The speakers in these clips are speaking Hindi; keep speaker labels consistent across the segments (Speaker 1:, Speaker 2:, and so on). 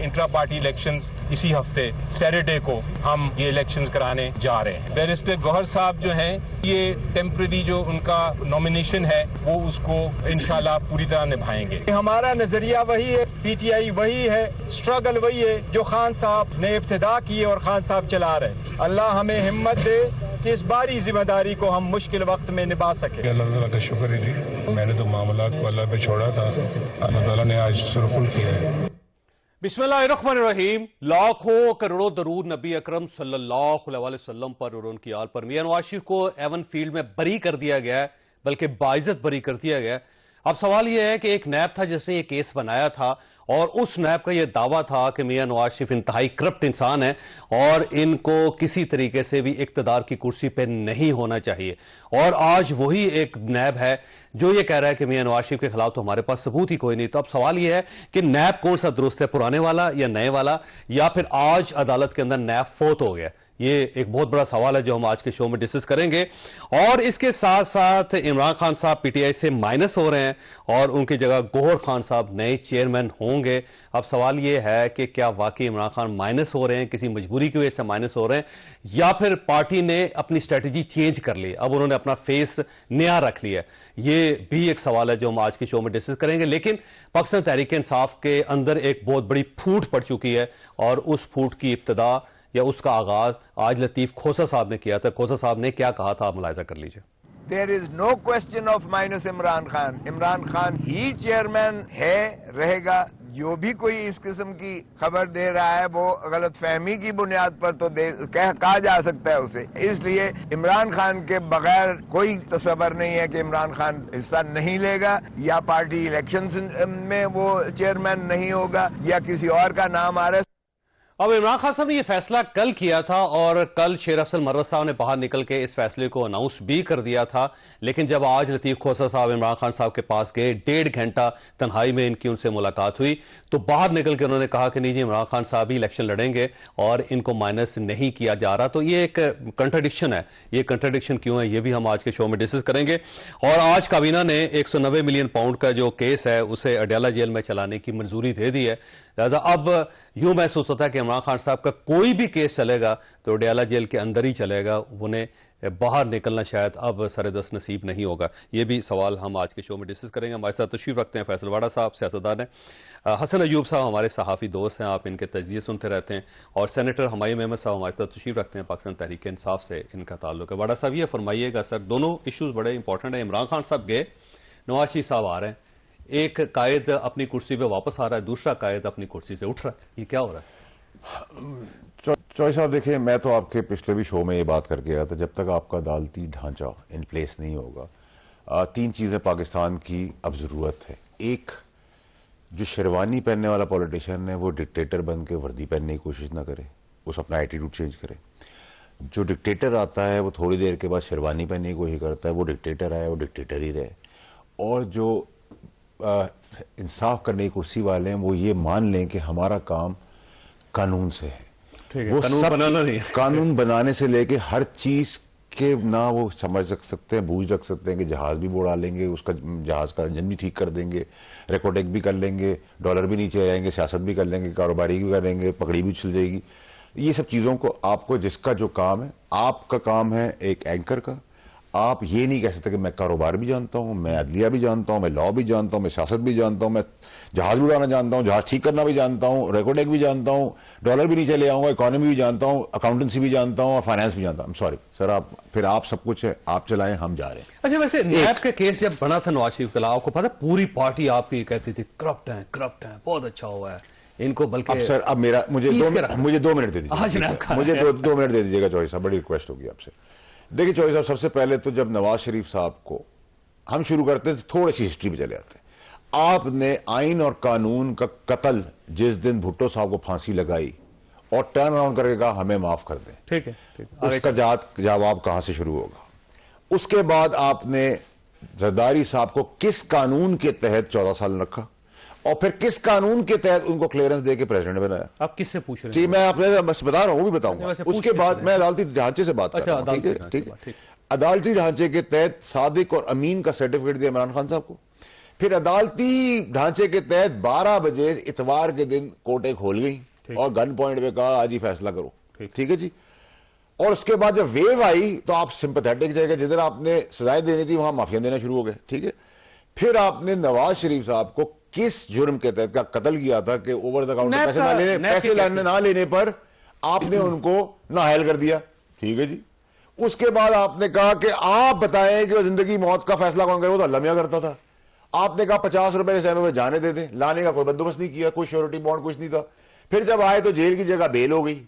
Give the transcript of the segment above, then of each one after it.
Speaker 1: इंट्रा पार्टी इलेक्शंस इसी हफ्ते सैटरडे को हम ये इलेक्शंस कराने जा रहे हैं। बैरिस्टर गौहर साहब जो हैं, ये टेम्पररी जो उनका नॉमिनेशन है वो उसको इंशाल्लाह पूरी तरह निभाएंगे।
Speaker 2: हमारा नजरिया वही है, पीटीआई वही है, स्ट्रगल वही है जो खान साहब ने इब्तिदा की और खान साहब चला रहे। अल्लाह हमें हिम्मत दे कि इस बारी जिम्मेदारी को हम मुश्किल वक्त में निभा सके।
Speaker 3: अल्लाह ताला का शुक्र है जी, मैंने तो मामलात को अल्लाह पे छोड़ा था, अल्लाह ताला ने आज सुरखुल किया है।
Speaker 4: बिस्मिल्लाहिर्रहमानिर्रहीम। लाखों करोड़ों दरूद नबी अकरम सल्लल्लाहु अलैहि वसल्लम पर और उनकी आल पर। मियां नवाज शरीफ को एवन फील्ड में बरी कर दिया गया है, बल्कि बाइज्जत बरी कर दिया गया है। अब सवाल यह है कि एक नैब था जिसने ये केस बनाया था और उस नैब का यह दावा था कि मियां नवाज शरीफ इंतहाई करप्ट इंसान है और इनको किसी तरीके से भी इक्तदार की कुर्सी पर नहीं होना चाहिए। और आज वही एक नैब है जो ये कह रहा है कि मियां नवाज शरीफ के खिलाफ तो हमारे पास सबूत ही कोई नहीं। तो अब सवाल यह है कि नैब कौन सा दुरुस्त है, पुराने वाला या नए वाला, या फिर आज अदालत के अंदर नैब फोत हो गया। ये एक बहुत बड़ा सवाल है जो हम आज के शो में डिस्कस करेंगे। और इसके साथ साथ इमरान खान साहब पीटीआई से माइनस हो रहे हैं और उनकी जगह गौहर खान साहब नए चेयरमैन होंगे। अब सवाल ये है कि क्या वाकई इमरान खान माइनस हो रहे हैं, किसी मजबूरी की वजह से माइनस हो रहे हैं, या फिर पार्टी ने अपनी स्ट्रेटजी चेंज कर ली, अब उन्होंने अपना फेस नया रख लिया। ये भी एक सवाल है जो हम आज के शो में डिस्कस करेंगे। लेकिन पाकिस्तान तहरीक इंसाफ के अंदर एक बहुत बड़ी फूट पड़ चुकी है और उस फूट की इब्तिदा या उसका आगाज आज लतीफ खोसा साहब ने किया था। खोसा साहब ने क्या कहा था, आप मुलाहिजा कर लीजिए।
Speaker 5: There is no question of minus Imran Khan. Imran Khan ही चेयरमैन है, रहेगा। जो भी कोई इस किस्म की खबर दे रहा है वो गलत फहमी की बुनियाद पर तो कहा जा सकता है उसे। इसलिए इमरान खान के बगैर कोई तस्वर नहीं है कि इमरान खान हिस्सा नहीं लेगा या पार्टी इलेक्शन में वो चेयरमैन नहीं होगा या किसी और का नाम आ रहा है।
Speaker 4: अब इमरान खान साहब ने यह फैसला कल किया था और कल शेर अफजल मरवत साहब ने बाहर निकल के इस फैसले को अनाउंस भी कर दिया था। लेकिन जब आज लतीफ खोसा साहब इमरान खान साहब के पास गए, 1.5 घंटा तन्हाई में इनकी उनसे मुलाकात हुई, तो बाहर निकल के उन्होंने कहा कि नहीं जी, इमरान खान साहब ही इलेक्शन लड़ेंगे और इनको माइनस नहीं किया जा रहा। तो ये एक कंट्राडिक्शन है। ये कंट्राडिक्शन क्यों है, ये भी हम आज के शो में डिस्कस करेंगे। और आज काबीना ने 190 मिलियन पाउंड का जो केस है उसे अडयाला जेल में चलाने की मंजूरी दे दी है। लिहाजा अब यूं महसूस होता है कि इमरान खान साहब का कोई भी केस चलेगा तो अडयाला जेल के अंदर ही चलेगा, उन्हें बाहर निकलना शायद अब सरेदस्त नसीब नहीं होगा। ये भी सवाल हम आज के शो में डिस्कस करेंगे। हमारे साथ तशरीफ रखते हैं फैसल वाडा साहब, सियासतदान हैं। हसन अयूब साहब हमारे सहाफ़ी दोस्त हैं, आप इनके तजिए सुनते रहते हैं। और सेनेटर हुमायूं अहमद साहब हमारे साथ तशरीफ रखते हैं, पाकिस्तान तहरीक इंसाफ से इनका ताल्लुक है। वाडा साहब ये फरमाइएगा सर, दोनों इशूज़ बड़े इंपॉर्टेंट हैं। इमरान खान साहब गए, नवाज शरीफ साहब आ रहे हैं, एक कायद अपनी कुर्सी पे वापस आ रहा है, दूसरा कायद अपनी कुर्सी से उठ रहा है, ये क्या हो रहा है?
Speaker 6: चौधरी साहब देखिए, मैं तो आपके पिछले भी शो में ये बात करके गया था, जब तक आपका अदालती ढांचा इन प्लेस नहीं होगा, 3 चीजें पाकिस्तान की अब जरूरत है। एक, जो शेरवानी पहनने वाला पॉलिटिशियन है वो डिक्टेटर बन के वर्दी पहनने की कोशिश ना करे, उस अपना एटीट्यूड चेंज करे। जो डिक्टेटर आता है वो थोड़ी देर के बाद शेरवानी पहनने की कोशिश करता है, वो डिक्टेटर है, वो डिक्टेटर ही रहे। और जो इंसाफ करने की कुर्सी वाले हैं वो ये मान लें कि हमारा काम कानून से है। वो
Speaker 4: कानून बनाना नहीं है।
Speaker 6: कानून बनाने से लेके हर चीज के ना वो समझ सकते हैं, बूझ रख सकते हैं कि जहाज भी उड़ा लेंगे, उसका जहाज का इंजन भी ठीक कर देंगे, रेकोटेक भी कर लेंगे, डॉलर भी नीचे आ जाएंगे, सियासत भी कर लेंगे, कारोबारी भी करेंगे, पकड़ी भी चल जाएगी। ये सब चीजों को आपको, जिसका जो काम है, आपका काम है एक एंकर का, आप ये नहीं कह सकते कि मैं कारोबार भी जानता हूं, मैं अदलिया भी जानता हूं, मैं लॉ भी जानता हूं, मैं सियासत भी जानता हूं, मैं जहाज भी उड़ाना जानता हूं, जहाज ठीक करना भी जानता हूं, रेकोडेक भी जानता हूं, डॉलर भी नीचे ले आऊंगा, इकोनॉमी भी जानता हूं, अकाउंटेंसी भी जानता हूं और फाइनेंस भी जानता हूं। सॉरी सर, आप सब कुछ है, आप चलाएं, हम जा रहे हैं।
Speaker 4: अच्छा, वैसे नैब के केस जब बना था नवाज शरीफ के खिलाफ, आपको पता पूरी पार्टी आपकी कहती थी करप्ट है, बहुत अच्छा हुआ है इनको, बल्कि
Speaker 6: अब सर, अब मुझे 2 मिनट दे दीजिए, मुझे 2 मिनट दे दीजिएगा चौधरी साहब, बड़ी रिक्वेस्ट होगी आपसे। देखिए चौधरी साहब, सबसे पहले तो जब नवाज शरीफ साहब को हम शुरू करते हैं तो थोड़ी सी हिस्ट्री में चले आते हैं। आपने आइन और कानून का कत्ल जिस दिन भुट्टो साहब को फांसी लगाई और टर्न अराउंड करके कहा हमें माफ कर दें,
Speaker 4: ठीक है,
Speaker 6: उसका जवाब कहां से शुरू होगा? उसके बाद आपने जरदारी साहब को किस कानून के तहत 14 साल रखा और फिर किस कानून के तहत उनको क्लियरेंस देके प्रेसिडेंट बनाया?
Speaker 4: आप किससे पूछ रहे हैं?
Speaker 6: जी, मैं आपने बस बता रहा हूं, वो भी बताऊंगा। उसके बाद मैं अदालती ढांचे से बात कर रहा हूं, ठीक है। अदालती ढांचे के तहत सादिक और अमीन का सर्टिफिकेट दिया इमरान खान साहब को, फिर अदालती ढांचे के तहत 12 बजे इतवार के दिन कोर्टें खोल गई और गन पॉइंट पे कहा आज ही फैसला करो। ठीक है जी। और उसके बाद जब वेव आई तो आप सिंपैथेटिक जगह जिधर आपने सजाएं देनी थी वहां माफिया देना शुरू हो गए। ठीक है। फिर आपने नवाज शरीफ साहब को किस जुर्म के तहत का कत्ल किया था कि ओवर द काउंटर पैसे ना लेने पर आपने उनको नाअहल कर दिया। ठीक है जी। उसके बाद आपने कहा कि आप बताएं कि जिंदगी मौत का फैसला कौन करे, वो तो अल्लाह मियां करता था। आपने कहा 50 रुपए से में जाने दे दें, लाने का कोई बंदोबस्त नहीं किया, कोई श्योरिटी बॉन्ड कुछ नहीं था। फिर जब आए तो जेल की जगह बेल हो गई।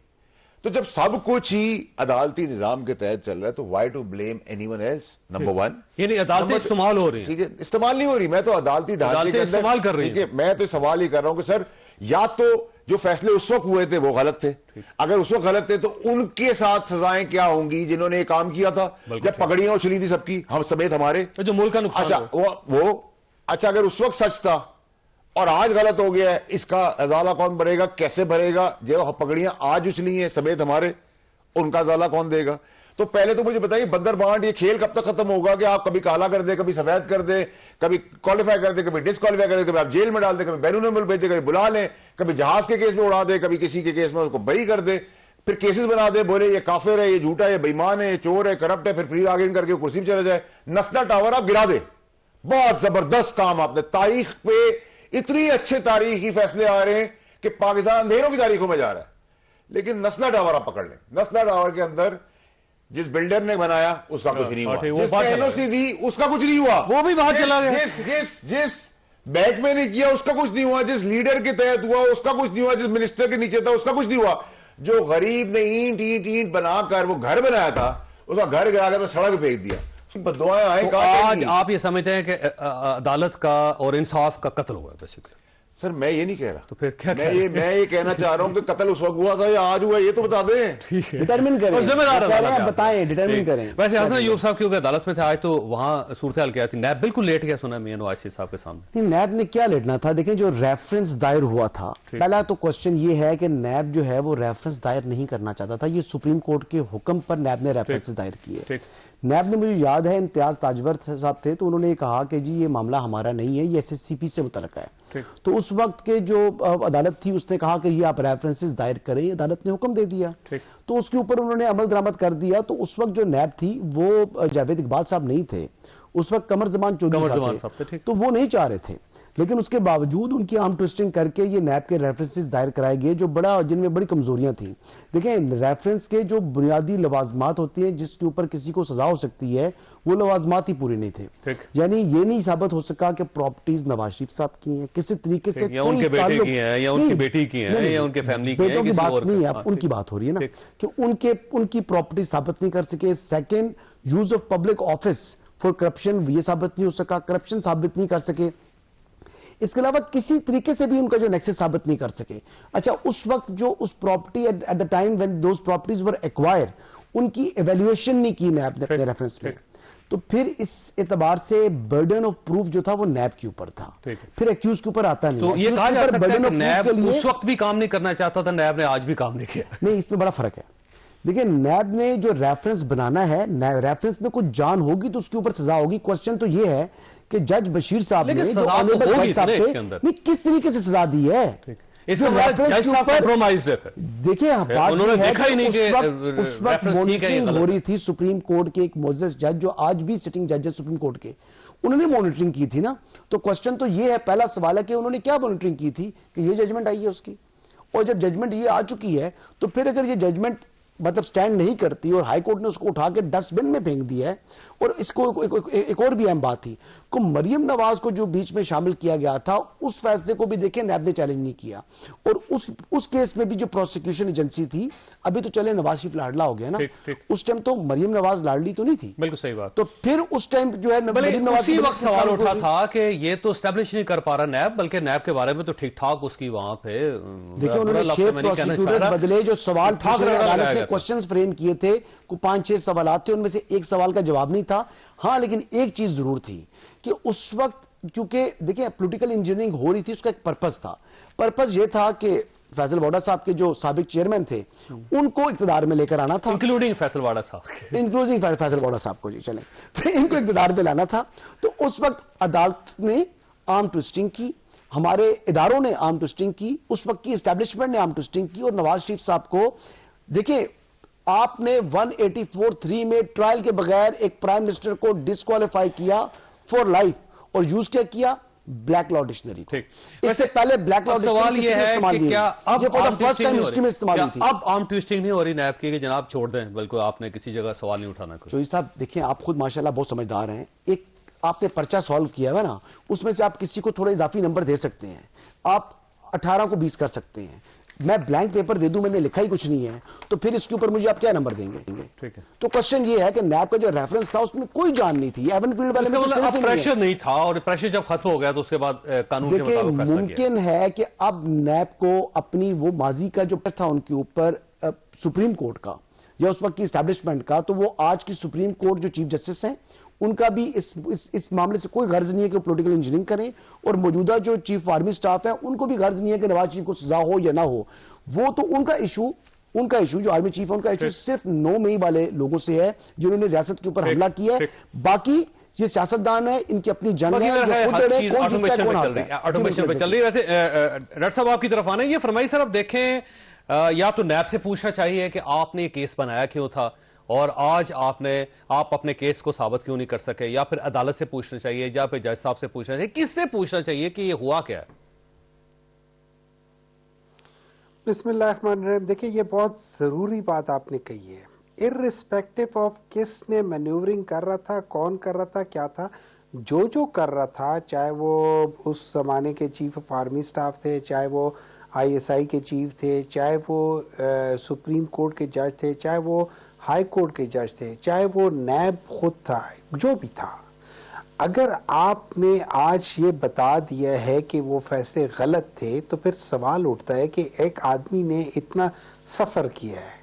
Speaker 6: तो जब सब कुछ ही अदालती निजाम के तहत चल रहा है तो why to blame anyone else? Number one,
Speaker 4: ये नहीं अदालतें इस्तेमाल हो रही है।
Speaker 6: ठीक है, इस्तेमाल नहीं हो रही, मैं तो अदालती ढांचे के अंदर
Speaker 4: इस्तेमाल कर रही
Speaker 6: है। मैं तो सवाल ही कर रहा हूं कि सर या तो जो फैसले उस वक्त हुए थे वो गलत थे, अगर उस वक्त गलत थे तो उनके साथ सजाएं क्या होंगी जिन्होंने ये काम किया था, जब पगड़ियां उछली थी सबकी, हम समेत हमारे,
Speaker 4: जो मुल्क का नुकसान।
Speaker 6: अच्छा वो अच्छा अगर उस वक्त सच था और आज गलत हो गया है, इसका अजाला कौन भरेगा, कैसे भरेगा? जो पगड़ियां आज उछली हैं समेत हमारे, उनका अजाला कौन देगा? तो पहले तो मुझे बताइए बंदर बांट ये खेल कब तक खत्म होगा कि आप कभी काला कर दे, कभी सफेद कर दे, कभी क्वालिफाई कर दे, कभी डिसक्वालिफाई कर दे, कभी आप जेल में डाल दे, कभी बैरून मुल्क भेज दे, कभी बुला लें, कभी जहाज के केस में उड़ा दे, कभी किसी के केस में उसको बरी कर दे, फिर केसेस बना दे, बोले ये काफिर है, ये झूठा है, ये बेईमान है, ये चोर है, करप्ट है, फिर आगे करके कुर्सी में चला जाए। नस्ला टावर आप गिरा दे। बहुत जबरदस्त काम आपने, तारीख पे इतनी अच्छे तारीखी फैसले आ रहे हैं कि पाकिस्तान अंधेरों की तारीखों में जा रहा है। लेकिन नस्ला टावर आप पकड़ लें, नस्ला टावर के अंदर जिस बिल्डर ने बनाया उसका कुछ नहीं हुआ, जिसने एनओसी दी उसका कुछ नहीं हुआ, वो भी बाहर चला गया, जिस बैंक में नहीं किया उसका कुछ नहीं हुआ, जिस लीडर के तहत हुआ उसका कुछ नहीं हुआ, जिस मिनिस्टर के नीचे था उसका कुछ नहीं हुआ। जो गरीब ने ईंट ईंट ईंट बनाकर वो घर बनाया था उसका घर गिरा के सड़क फेंक दिया। बददुआएं आए।
Speaker 4: तो आज आप ये समझते हैं कि अदालत का और इंसाफ का कत्ल हुआ बेसिकली?
Speaker 6: सर मैं ये नहीं कह रहा।
Speaker 4: तो फिर क्या
Speaker 6: मैं ये कहना चाह रहा हूं कि कत्ल उस वक्त हुआ था या आज हुआ, ये तो बता दें।
Speaker 4: ठीक है,
Speaker 7: डिटरमिन करें,
Speaker 4: जिम्मेदार
Speaker 7: बताएं, डिटरमिन करें।
Speaker 4: वैसे हसन अयूब साहब क्योंकि अदालत में थे आज, तो वहां सूरत हाल क्या थी? नैब बिल्कुल लेट गया, सुना मियां नवाज शरीफ साहब के सामने।
Speaker 7: नैब ने क्या लेटना था? देखें जो रेफरेंस दायर हुआ था, पहला तो क्वेश्चन ये है कि नैब जो है वो रेफरेंस दायर नहीं करना चाहता था। ये सुप्रीम कोर्ट के हुक्म पर नैब ने रेफरेंस दायर किए। नैब ने, मुझे याद है इम्तियाज ताजवर साहब थे तो उन्होंने कहा कि जी ये मामला हमारा नहीं है, ये एसएससीपी से मुतल्लिक है। तो उस वक्त के जो अदालत थी उसने कहा कि ये आप रेफरेंसेस दायर करें, अदालत ने हुक्म दे दिया तो उसके ऊपर उन्होंने अमल दरामद कर दिया। तो उस वक्त जो नैब थी वो जावेद इकबाल साहब नहीं थे, उस वक्त कमर जमान चौधरी साहब थे, तो वो नहीं चाह रहे थे। लेकिन उसके बावजूद उनकी आर्म ट्विस्टिंग करके ये नैब के रेफरेंसेस दायर कराए गए जो जिनमें बड़ी कमजोरियां थी। देखें रेफरेंस के जो बुनियादी लवाजमात होती हैं जिसके ऊपर किसी को सजा हो सकती है वो लवाजमात ही पूरे नहीं थे। यानी ये नहीं साबित हो सका कि प्रॉपर्टीज नवाज शरीफ साहब की हैं, किसी तरीके से
Speaker 4: या उनके बेटे की हैं या उनकी बेटी की हैं या उनके फैमिली की हैं,
Speaker 7: बेटों की बात नहीं है, उनकी बात हो रही है ना कि उनकी प्रॉपर्टी साबित नहीं कर सके। Second, use of public office for corruption, ये साबित नहीं हो सका, करप्शन साबित नहीं कर सके। इसके अलावा किसी तरीके से भी उनका जो नेक्सस साबित नहीं कर सके। अच्छा, उस वक्त जो उस property at the time when those properties were acquire उनकी एवेल्युएशन नहीं की नैब ने अपने रेफरेंस में, तो फिर इस एतबार से बर्डन ऑफ प्रूफ जो था वो नैब के ऊपर था, फिर एक्यूज के ऊपर आता नहीं।
Speaker 4: तो ये कहा जा सकता है कि नैब उस वक्त भी काम नहीं करना चाहता था, नैब ने आज भी काम नहीं किया।
Speaker 7: नहीं, इसमें बड़ा फर्क है। देखिए नैब ने जो रेफरेंस बनाना है, रेफरेंस में कुछ जान होगी तो उसके ऊपर सजा होगी। क्वेश्चन तो ये है कि जज बशीर साहब ने जो ऑनरेबल जज साहब थे नहीं किस तरीके से सजा दी है।
Speaker 4: इसका मतलब जज साहब कॉम्प्रोमाइज्ड है।
Speaker 7: देखिए
Speaker 4: उन्होंने देखा ही नहीं कि
Speaker 7: उस वक्त मॉनिटरिंग हो रही थी सुप्रीम कोर्ट के एक मोजेस जज जो आज भी सिटिंग जज है सुप्रीम कोर्ट के, उन्होंने मॉनिटरिंग की थी ना। तो क्वेश्चन तो ये है, पहला सवाल है कि उन्होंने क्या मॉनिटरिंग की थी कि ये जजमेंट आई है उसकी, और जब जजमेंट ये आ चुकी है तो फिर अगर ये जजमेंट मतलब स्टैंड नहीं करती और हाई कोर्ट ने उसको उठा के डस्टबिन में फेंक दिया है। और इसको एक और भी अहम बात थी को मरियम नवाज को जो बीच में शामिल किया गया था उस फैसले को भी देखें नैब ने चैलेंज नहीं किया। और उस केस में भी जो प्रोसिक्यूशन एजेंसी थी, अभी तो चले नवाज शरीफ लाडला हो गया ना, उस टाइम तो मरियम नवाज लाडली तो नहीं थी।
Speaker 4: बिल्कुल सही बात।
Speaker 7: तो फिर उस टाइम जो है
Speaker 4: मरियम नवाज उसी वक्त सवाल उठा था कि ये तो एस्टैब्लिश नहीं कर पा रहा नैब, बल्कि नैब के बारे में तो ठीक ठाक उसकी वहां पे
Speaker 7: देखिए उन्होंने 6 प्रोसिक्यूटर्स बदले, जो सवाल अदालत ने क्वेश्चंस फ्रेम किए थे, को 5-6 सवाल थे, उनमें से एक सवाल का जवाब नहीं था। हाँ, लेकिन एक चीज जरूर थी कि उस वक्त क्योंकि देखिए पॉलिटिकल इंजीनियरिंग हो रही थी, उसका एक पर्पस था। पर्पस ये था कि फैसल वाडा साहब के जो साबिक चेयरमैन थे उनको इक्तदार में लेकर आना था,
Speaker 4: इंक्लूडिंग फैसल वाडा साहब,
Speaker 7: इंक्लूडिंग फैसल वाडा साहब को, जी चलें, तो इनको इक्तदार में लाना था। तो उस वक्त अदालत ने आर्म ट्विस्टिंग की, हमारे इदारों ने आर्म ट्विस्टिंग की, उस वक्त की एस्टैब्लिशमेंट ने आर्म ट्विस्टिंग की। और नवाज शरीफ साहब को देखिए, आपने 184(3) में ट्रायल के बगैर एक प्राइम मिनिस्टर को डिस्क्वालीफाई किया फॉर लाइफ, और यूज क्या किया? ब्लैक लॉ डिक्शनरी को। इससे पहले ब्लैक लॉ
Speaker 4: सवाल ये है कि क्या अब
Speaker 7: फर्स्ट टाइम हिस्ट्री में इस्तेमाल हुई थी।
Speaker 4: अब आर्म ट्विस्टिंग नहीं हो रही नैब की कि जनाब छोड़ दें, बिल्कुल आपने किसी जगह सवाल नहीं उठाना।
Speaker 7: चौधरी साहब देखिए, आप खुद माशाल्लाह बहुत समझदार हैं। एक आपने पर्चा सॉल्व किया है ना, उसमें से आप किसी को थोड़ा इजाफी नंबर दे सकते हैं, आप 18 को 20 कर सकते हैं। मैं ब्लैंक पेपर दे दूं, मैंने लिखा ही कुछ नहीं है, तो फिर इसके ऊपर मुझे आप क्या नंबर देंगे?
Speaker 4: ठीक है।
Speaker 7: तो क्वेश्चन ये है कि नैब का जो रेफरेंस था उसमें कोई जान नहीं थी, एवनफील्ड वाले में
Speaker 4: तो प्रेशर नहीं था, और प्रेशर जब खत्म हो गया तो उसके बाद कानून के मुताबिक फैसला
Speaker 7: मुमकिन है कि अब नैब को अपनी वो माजी का जो था उनके ऊपर सुप्रीम कोर्ट का या उस वक्त की एस्टैब्लिशमेंट का, तो वो आज की सुप्रीम कोर्ट जो चीफ जस्टिस हैं उनका भी इस मामले से कोई गर्ज नहीं है कि पॉलिटिकल इंजीनियरिंग करें, और मौजूदा जो चीफ आर्मी स्टाफ है उनको भी गर्ज नहीं है कि नवाज शरीफ को सजा हो या ना हो। वो तो उनका इशू जो आर्मी चीफ है उनका इशू सिर्फ 9 मई वाले लोगों से है जिन्होंने रियासत के ऊपर हमला किया है। बाकी ये सियासतदान है, इनकी अपनी जंग है,
Speaker 4: ऑटोमेशन पे चल रही है। वैसे डॉक्टर साहब आपकी तरफ आना, ये फरमाइए सर, अब देखें या तो नैब से पूछना चाहिए कि आपने ये केस बनाया क्यों था, और आज आप अपने केस को साबित क्यों नहीं कर सके, या फिर अदालत से पूछना चाहिए, या फिर जज साहब से पूछना चाहिए, किससे पूछना चाहिए कि ये हुआ क्या है?
Speaker 8: बिस्मिल्लाहिर्रहमानिर्रहीम। देखिए, ये बहुत जरूरी बात आपने कही है। इर्रिस्पेक्टिव ऑफ किसने मैन्यूवरिंग कर रहा था, कौन कर रहा था, क्या था, जो कर रहा था, चाहे वो उस जमाने के चीफ ऑफ आर्मी स्टाफ थे, चाहे वो ISI के चीफ थे, चाहे वो सुप्रीम कोर्ट के जज थे, चाहे वो हाई कोर्ट के जज थे, चाहे वो नैब खुद था, जो भी था, अगर आपने आज ये बता दिया है कि वो फैसले गलत थे, तो फिर सवाल उठता है कि एक आदमी ने इतना सफ़र किया है,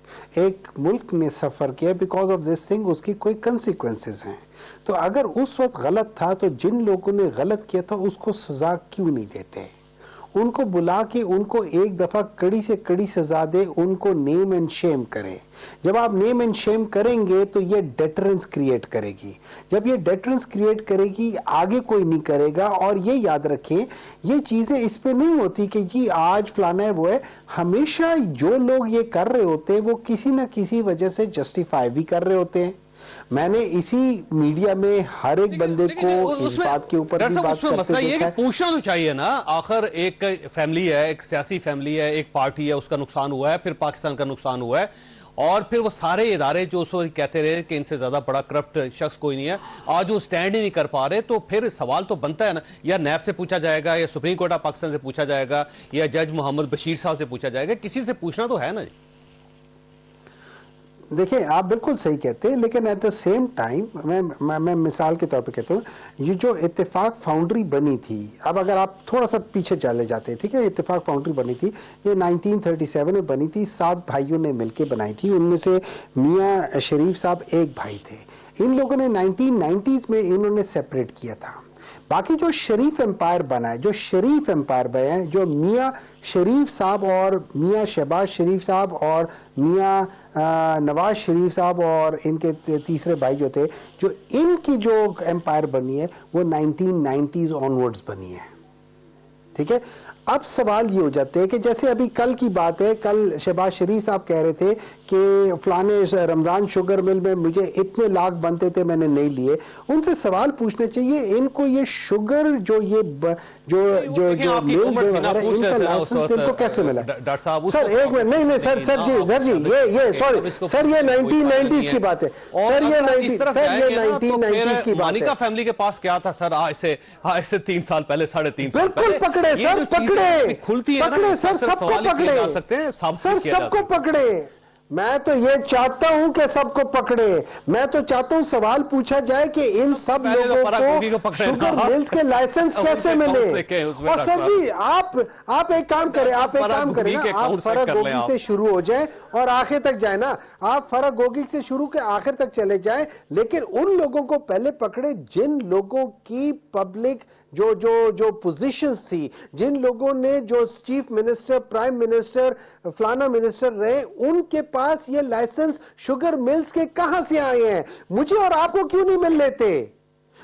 Speaker 8: एक मुल्क ने सफ़र किया, बिकॉज ऑफ दिस थिंग उसकी कोई कंसिक्वेंसेस हैं। तो अगर उस वक्त गलत था, तो जिन लोगों ने गलत किया था उसको सजा क्यों नहीं देते? उनको बुला के उनको एक दफ़ा कड़ी से कड़ी सजा दे, उनको नेम एंड शेम करें। जब आप नेम एंड शेम करेंगे तो ये डेटरेंस क्रिएट करेगी। जब ये डेटरेंस क्रिएट करेगी, आगे कोई नहीं करेगा। और ये याद रखें, ये चीजें इस पे नहीं होती कि जी आज फलाना है वो है। हमेशा जो लोग ये कर रहे होते हैं वो किसी ना किसी वजह से जस्टिफाई भी कर रहे होते हैं। मैंने इसी मीडिया में हर एक बंदे को इस बात के ऊपर भी बात करते
Speaker 4: मसला ये कि पूछना तो चाहिए ना। आखिर एक फैमिली है, एक सियासी फैमिली है, एक पार्टी है, उसका नुकसान हुआ है, फिर पाकिस्तान का नुकसान हुआ है, और फिर वो सारे इदारे जो उस वक्त कहते रहे कि इनसे ज्यादा बड़ा करप्ट शख्स कोई नहीं है, आज वो स्टैंड ही नहीं कर पा रहे, तो फिर सवाल तो बनता है ना, या नैब से पूछा जाएगा, या सुप्रीम कोर्ट ऑफ पाकिस्तान से पूछा जाएगा, या जज मोहम्मद बशीर साहब से पूछा जाएगा, किसी से पूछना तो है ना।
Speaker 8: देखिए, आप बिल्कुल सही कहते हैं, लेकिन एट द सेम टाइम मैं मिसाल के तौर पे कहता हूँ, ये जो इत्तेफाक फाउंड्री बनी थी, अब अगर आप थोड़ा सा पीछे चले जाते हैं, ठीक है, इत्तेफाक फाउंड्री बनी थी, ये 1937 में बनी थी, 7 भाइयों ने मिलकर बनाई थी। उनमें से मियाँ शरीफ साहब एक भाई थे। इन लोगों ने 1990s में इन्होंने सेपरेट किया था। बाकी जो शरीफ एम्पायर बना है, जो शरीफ एम्पायर बने हैं, जो मियाँ शरीफ साहब और मियाँ शहबाज शरीफ साहब और मियाँ नवाज शरीफ साहब और इनके तीसरे भाई जो थे, जो इनकी जो एम्पायर बनी है वो 1990s ऑनवर्ड्स बनी है। ठीक है, अब सवाल ये हो जाते हैं कि जैसे अभी कल की बात है, कल शहबाज शरीफ साहब कह रहे थे कि फलाने रमजान शुगर मिल में मुझे इतने लाख बनते थे, मैंने नहीं लिए। उनसे सवाल पूछने चाहिए, इनको ये शुगर जो ये जो इनका लाइसेंस इनको कैसे मिला? सर एक मिनट, नहीं सर ये सॉरी सर, ये 1990s की बात है सर, ये 1990s की बात है।
Speaker 4: फैमिली के पास क्या था सर आज से 3 साल पहले, 3.5 साल
Speaker 8: बिल्कुल पकड़े सर, पकड़े
Speaker 4: खुलती है ना
Speaker 8: सर, सबको पकड़े
Speaker 4: जा सकते हैं,
Speaker 8: सर सबको पकड़े। मैं तो ये चाहता हूं कि सबको पकड़े। मैं तो चाहता हूं सवाल पूछा जाए कि इन सब लोगों को शुगर मिल्स के लाइसेंस कैसे मिले। और सर जी आप एक काम करें, आप फर्क गोगी से शुरू हो जाए और आखिर तक जाए ना। आप फर्क गोगी से शुरू के आखिर तक चले जाए, लेकिन उन लोगों को पहले पकड़े जिन लोगों की पब्लिक जो पोजीशंस थी, जिन लोगों ने जो चीफ मिनिस्टर, प्राइम मिनिस्टर, फलाना मिनिस्टर रहे, उनके पास ये लाइसेंस शुगर मिल्स के कहां से आए हैं? मुझे और आपको क्यों नहीं मिल लेते?